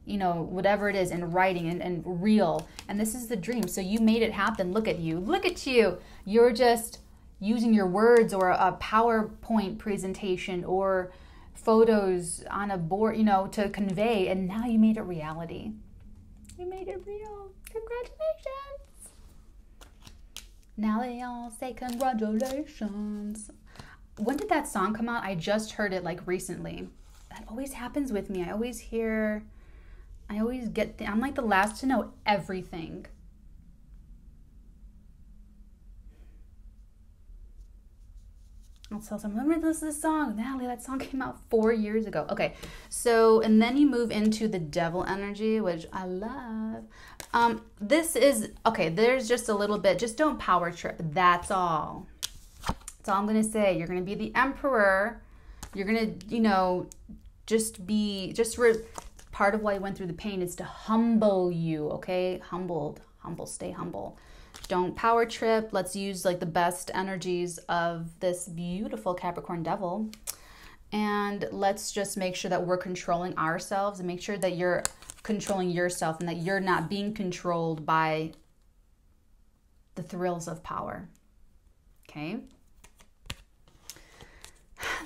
you know, whatever it is, in writing and real. And this is the dream. So you made it happen. Look at you. Look at you. You're just using your words or a PowerPoint presentation or photos on a board, you know, to convey, and now you made it reality. You made it real. Congratulations. Now they all say congratulations. When did that song come out? I just heard it like recently. That always happens with me. I always get, I'm like the last to know everything. I'll tell someone, remember this song? Natalie, that song came out 4 years ago. Okay, so, and then you move into the devil energy, which I love. This is, okay, there's just a little bit, just don't power trip. That's all. That's all I'm going to say. You're going to be the emperor. You're going to, you know, part of why you went through the pain is to humble you, okay? Humble, stay humble. Don't power trip. Let's use like the best energies of this beautiful Capricorn devil. And let's just make sure that we're controlling ourselves and make sure that you're controlling yourself and that you're not being controlled by the thrills of power. Okay?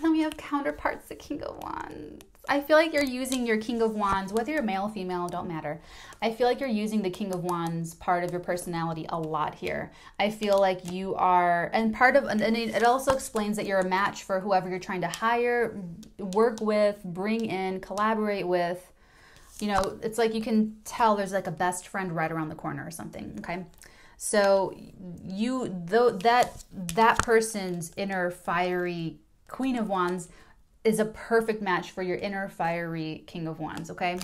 then we have counterparts, the King of Wands. I feel like you're using your King of Wands, whether you're male or female, don't matter. I feel like you're using the King of Wands part of your personality a lot here. I feel like you are, and it also explains that you're a match for whoever you're trying to hire, work with, bring in, collaborate with. You know, it's like you can tell there's like a best friend right around the corner or something, okay? So that person's inner fiery Queen of Wands is a perfect match for your inner fiery King of Wands, okay?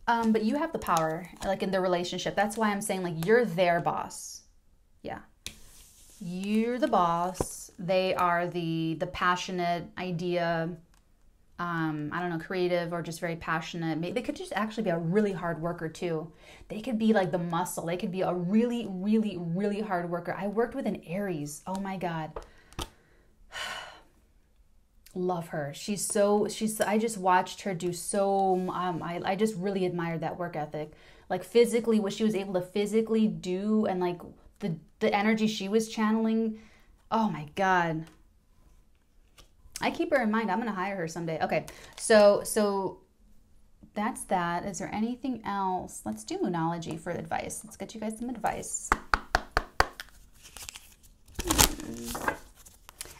But you have the power, like in the relationship. That's why I'm saying, like, you're their boss. Yeah. You're the boss. They are the passionate idea, I don't know, creative or just very passionate. They could just actually be a really hard worker too. They could be like the muscle. They could be a really, really, really hard worker. I worked with an Aries. Oh my God. Love her. I just watched her do so, I just really admired that work ethic. Like physically, what she was able to physically do and like the energy she was channeling. Oh my God. I keep her in mind. I'm going to hire her someday. Okay. So that's that. Is there anything else? Let's do Moonology for advice. Let's get you guys some advice.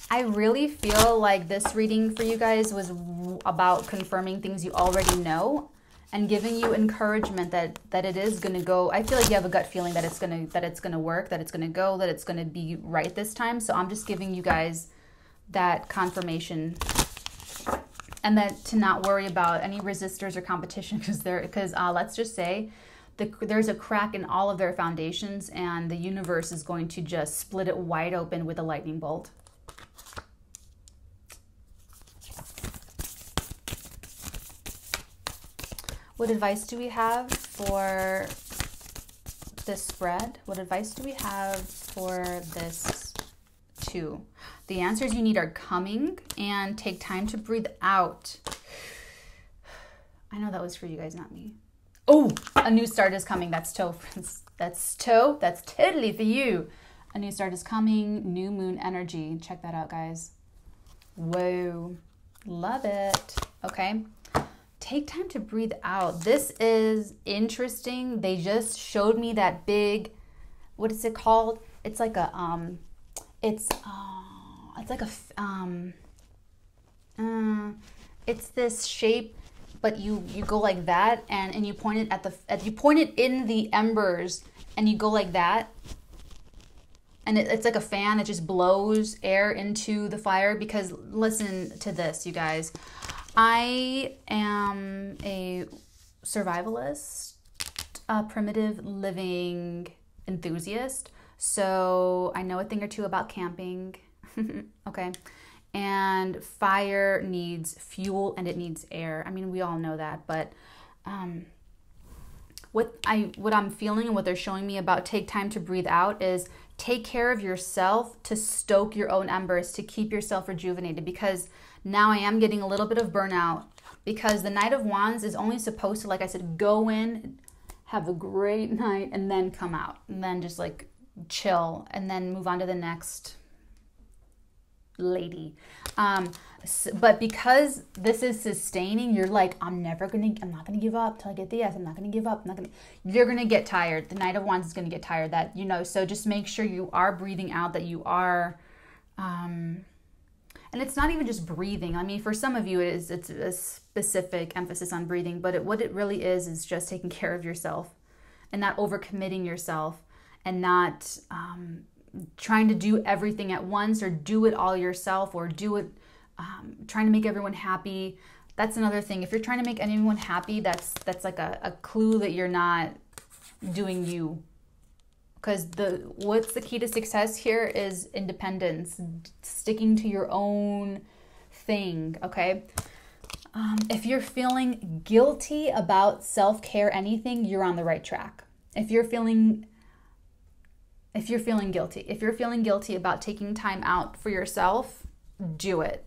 I really feel like this reading for you guys was about confirming things you already know and giving you encouragement that it is going to go. I feel like you have a gut feeling that it's going to work, that it's going to go, that it's going to be right this time. So I'm just giving you guys that confirmation, and that to not worry about any resistors or competition, because let's just say there's a crack in all of their foundations and the universe is going to just split it wide open with a lightning bolt. What advice do we have for this spread? What advice do we have for this too? The answers you need are coming, and take time to breathe out. I know that was for you guys, not me. Oh, a new start is coming. That's toe, friends. That's toe. That's totally for you. A new start is coming. New moon energy. Check that out, guys. Whoa. Love it. Okay. Take time to breathe out. This is interesting. They just showed me that big, what is it called? It's like a, it's this shape, but you go like that, and you point it you point it in the embers, and you go like that, and it's like a fan. It just blows air into the fire. Because listen to this, you guys. I am a survivalist, a primitive living enthusiast, so I know a thing or two about camping. Okay. And fire needs fuel and it needs air. I mean, we all know that, but what I'm feeling and what they're showing me about take time to breathe out is take care of yourself to stoke your own embers, to keep yourself rejuvenated, because now I am getting a little bit of burnout, because the Knight of Wands is only supposed to, like I said, go in, have a great night, and then come out, and then just like chill, and then move on to the next lady. But because this is sustaining, you're like, I'm not gonna give up till I get the yes. I'm not gonna give up. You're gonna get tired. The Knight of Wands is gonna get tired. That, you know, so just make sure you are breathing out, that you are, and it's not even just breathing. I mean, for some of you, it's a specific emphasis on breathing, but what it really is just taking care of yourself and not overcommitting yourself, and not trying to do everything at once, or do it all yourself, or do it trying to make everyone happy. That's another thing. If you're trying to make anyone happy, that's like a clue that you're not doing you. Because what's the key to success here is independence, sticking to your own thing, okay? If you're feeling guilty about self-care, anything, you're on the right track. If you're feeling guilty about taking time out for yourself, do it.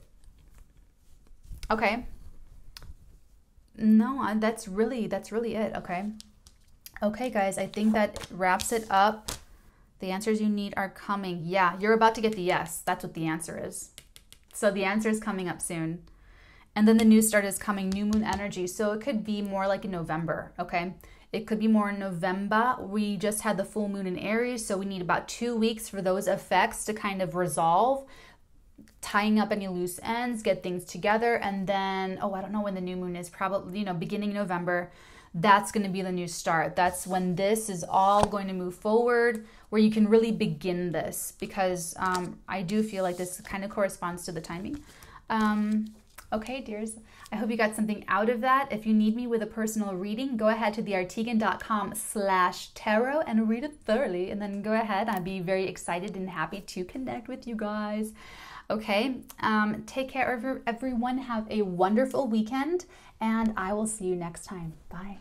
Okay? No, that's really it, okay? Okay, guys, I think that wraps it up. The answers you need are coming. Yeah, you're about to get the yes. That's what the answer is. So the answer is coming up soon. And then the new start is coming, new moon energy. So it could be more like in November, okay? It could be more in November. We just had the full moon in Aries, so we need about 2 weeks for those effects to kind of resolve, tying up any loose ends, get things together. And then, I don't know when the new moon is, probably, beginning November. That's going to be the new start. That's when this is all going to move forward, where you can really begin this, because I do feel like this kind of corresponds to the timing. Okay, dears, I hope you got something out of that. If you need me with a personal reading, go ahead to theartigan.com/tarot and read it thoroughly, and then go ahead. I'd be very excited and happy to connect with you guys. Okay, take care, everyone. Have a wonderful weekend, and I will see you next time. Bye.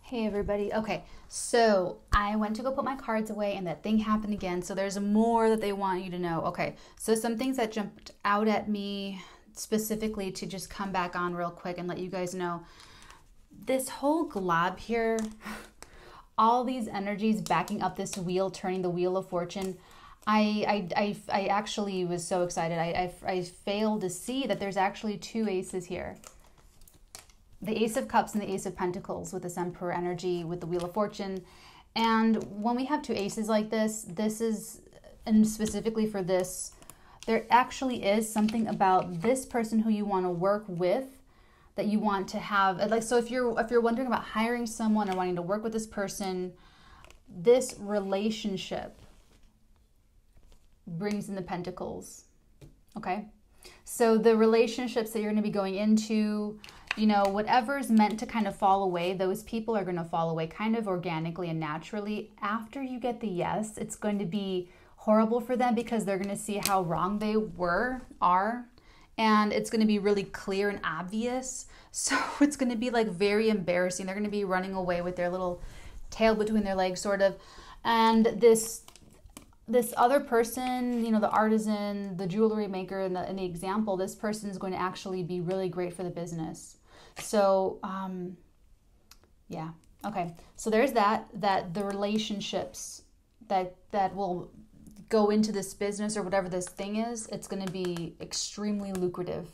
Hey everybody. Okay, so I went to go put my cards away and that thing happened again. So there's more that they want you to know. Okay, so some things that jumped out at me specifically to just come back on real quick and let you guys know. This whole glob here, all these energies backing up this wheel, turning the wheel of fortune. I actually was so excited. I failed to see that there's actually 2 aces here. The Ace of Cups and the Ace of Pentacles with this Emperor energy with the Wheel of Fortune. And when we have 2 aces like this is, and specifically for this, there actually is something about this person who you want to work with, that you want to have, like, so if you're wondering about hiring someone or wanting to work with this person, this relationship brings in the Pentacles. Okay, so the relationships that you're going to be going into, whatever's meant to kind of fall away, those people are going to fall away kind of organically and naturally. After you get the yes, it's going to be horrible for them because they're going to see how wrong they are, and it's going to be really clear and obvious. So it's going to be like very embarrassing. They're going to be running away with their little tail between their legs, sort of. And this other person, the artisan, the jewelry maker, in the example, this person is going to actually be really great for the business. So, yeah. Okay. So there's that the relationships that will go into this business or whatever this thing is, it's going to be extremely lucrative.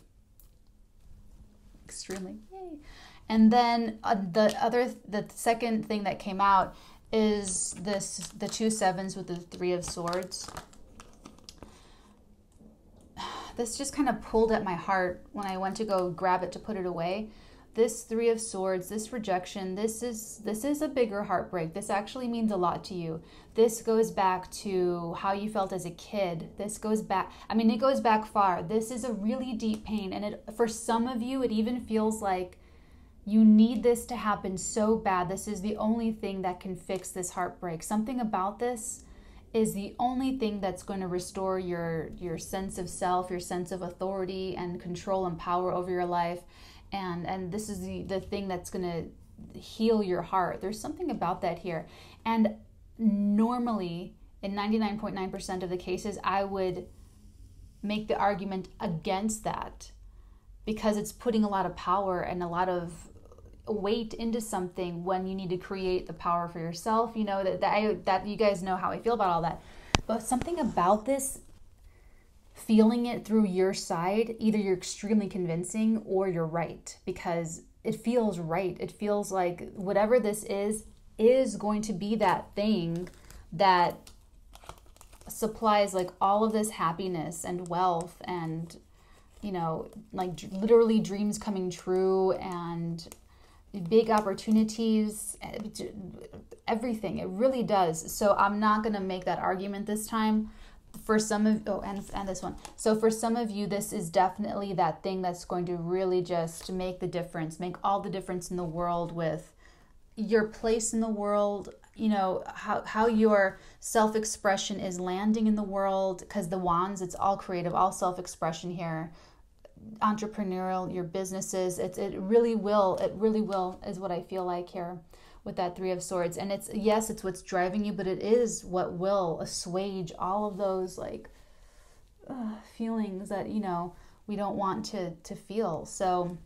Extremely. Yay. And then the second thing that came out is the 2 sevens with the 3 of swords. This just kind of pulled at my heart when I went to go grab it to put it away. This 3 of swords, this rejection, this is a bigger heartbreak. This actually means a lot to you. This goes back to how you felt as a kid. This goes back, it goes back far. This is a really deep pain. And for some of you, it even feels like you need this to happen so bad. This is the only thing that can fix this heartbreak. Something about this is the only thing that's going to restore your sense of self, your sense of authority and control and power over your life. And this is the thing that's going to heal your heart. There's something about that here. And normally, in 99.9% of the cases, I would make the argument against that because it's putting a lot of power and a lot of weight into something when you need to create the power for yourself. That you guys know how I feel about all that. But something about this, feeling it through your side, either you're extremely convincing or you're right, because it feels right. It feels like whatever this is going to be that thing that supplies like all of this happiness and wealth and, like literally dreams coming true and big opportunities, everything. It really does. So I'm not going to make that argument this time. For some of, and this one. So for some of you, this is definitely that thing that's going to really just make the difference, make all the difference in the world with your place in the world, how your self-expression is landing in the world, because the wands, it's all creative, all self-expression here, entrepreneurial, your businesses, it really will is what I feel like here with that 3 of swords. And it's what's driving you, but it is what will assuage all of those feelings that we don't want to feel. So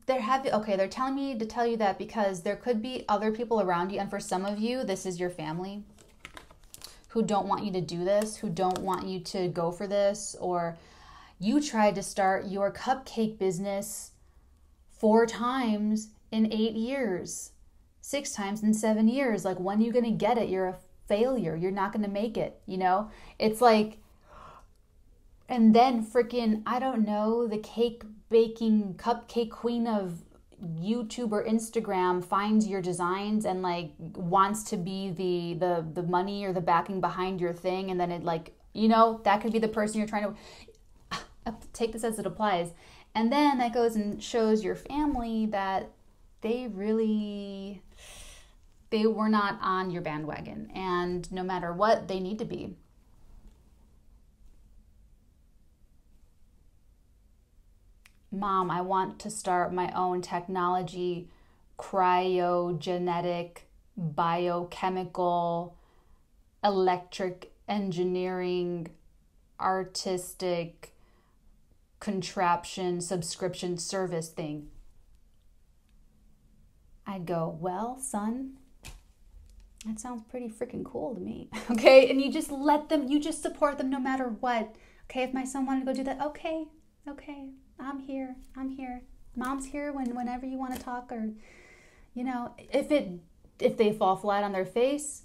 they're telling me to tell you that because there could be other people around you, and for some of you, this is your family, who don't want you to do this, who don't want you to go for this, or you tried to start your cupcake business 4 times in 8 years, 6 times in 7 years. Like, when are you going to get it? You're a failure. You're not going to make it, you know? It's like, and then freaking, I don't know, the cake baking cupcake queen of YouTube or Instagram finds your designs and like wants to be the money or the backing behind your thing, and then it, like, you know, that could be the person you're trying to take this as it applies. And then that goes and shows your family that they were not on your bandwagon, and no matter what, they need to be. Mom, I want to start my own technology, cryogenetic, biochemical, electric engineering, artistic contraption, subscription service thing. I'd go, well, son, that sounds pretty freaking cool to me. Okay, and you just let them, you just support them no matter what. Okay, if my son wanted to go do that, okay, I'm here. Mom's here whenever you want to talk, or, you know, if they fall flat on their face,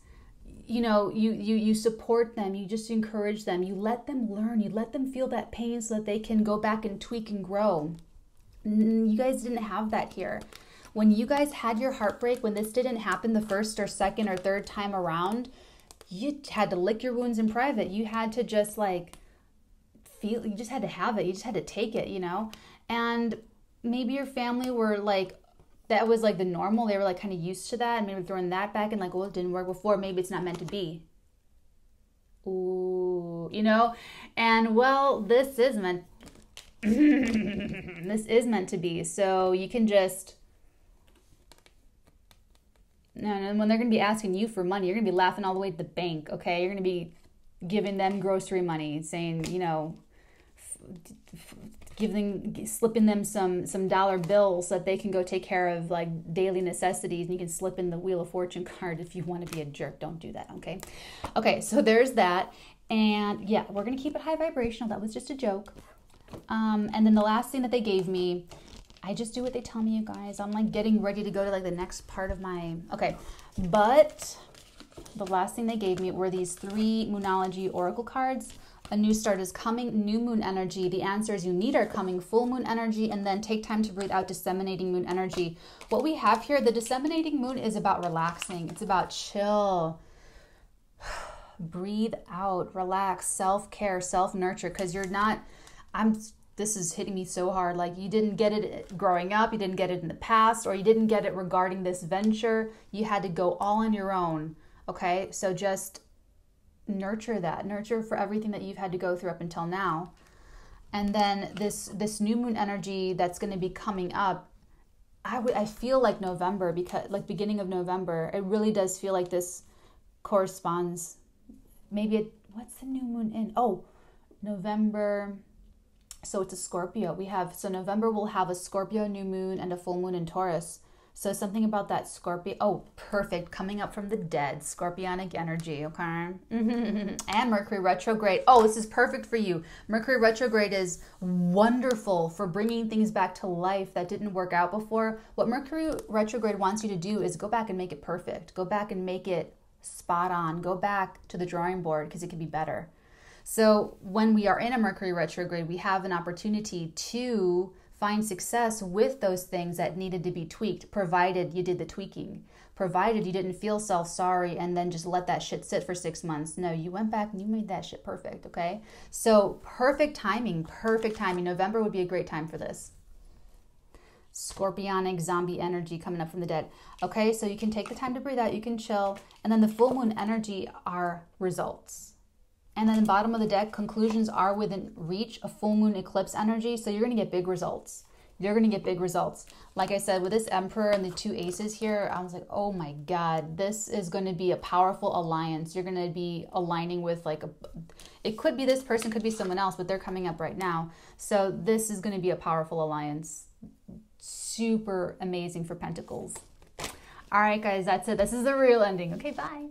you know, you support them, you just encourage them, you let them learn, you let them feel that pain so that they can go back and tweak and grow. You guys didn't have that here. When you guys had your heartbreak, when this didn't happen the first or second or third time around, you had to lick your wounds in private. You had to just like feel, you just had to have it. You just had to take it, you know? And maybe your family were like, that was like the normal. They were like kind of used to that, and maybe throwing that back and like, well, it didn't work before. Maybe it's not meant to be. Ooh, you know? And well, this is meant, this is meant to be. So you can just, no, when they're going to be asking you for money, you're going to be laughing all the way to the bank, okay? You're going to be giving them grocery money, saying, you know, slipping them some dollar bills so that they can go take care of like daily necessities, and you can slip in the Wheel of Fortune card if you want to be a jerk. Don't do that, okay? Okay, so there's that. And yeah, we're going to keep it high vibrational. That was just a joke. And then the last thing that they gave me, I just do what they tell me, you guys. I'm like getting ready to go to like the next part of my, okay. But the last thing they gave me were these 3 Moonology Oracle cards. A new start is coming, new moon energy. The answers you need are coming, full moon energy, and then take time to breathe out, disseminating moon energy. What we have here, the disseminating moon, is about relaxing. It's about chill. Breathe out, relax, self-care, self-nurture, because you're not, this is hitting me so hard. Like, you didn't get it growing up, you didn't get it in the past, or you didn't get it regarding this venture. You had to go all on your own, okay? So just nurture that. Nurture for everything that you've had to go through up until now. And then this new moon energy that's going to be coming up, I feel like November, because like beginning of November, it really does feel like this corresponds. Maybe what's the new moon in? Oh, November. So it's a Scorpio. So November will have a Scorpio new moon and a full moon in Taurus. So something about that Scorpio. Oh, perfect. Coming up from the dead. Scorpionic energy, okay? And Mercury retrograde. Oh, this is perfect for you. Mercury retrograde is wonderful for bringing things back to life that didn't work out before. What Mercury retrograde wants you to do is go back and make it perfect. Go back and make it spot on. Go back to the drawing board, because it could be better. So when we are in a Mercury retrograde, we have an opportunity to find success with those things that needed to be tweaked, provided you did the tweaking, provided you didn't feel self-sorry and then just let that shit sit for 6 months. No, you went back and you made that shit perfect, okay? So perfect timing, perfect timing. November would be a great time for this. Scorpionic zombie energy coming up from the dead. Okay, so you can take the time to breathe out, you can chill. And then the full moon energy are results. And then the bottom of the deck, conclusions are within reach, a full moon eclipse energy. So you're going to get big results. You're going to get big results. Like I said, with this Emperor and the 2 aces here, I was like, oh my God, this is going to be a powerful alliance. You're going to be aligning with like it could be this person, could be someone else, but they're coming up right now. So this is going to be a powerful alliance. super amazing for pentacles. All right, guys, that's it. This is the real ending. Okay, bye.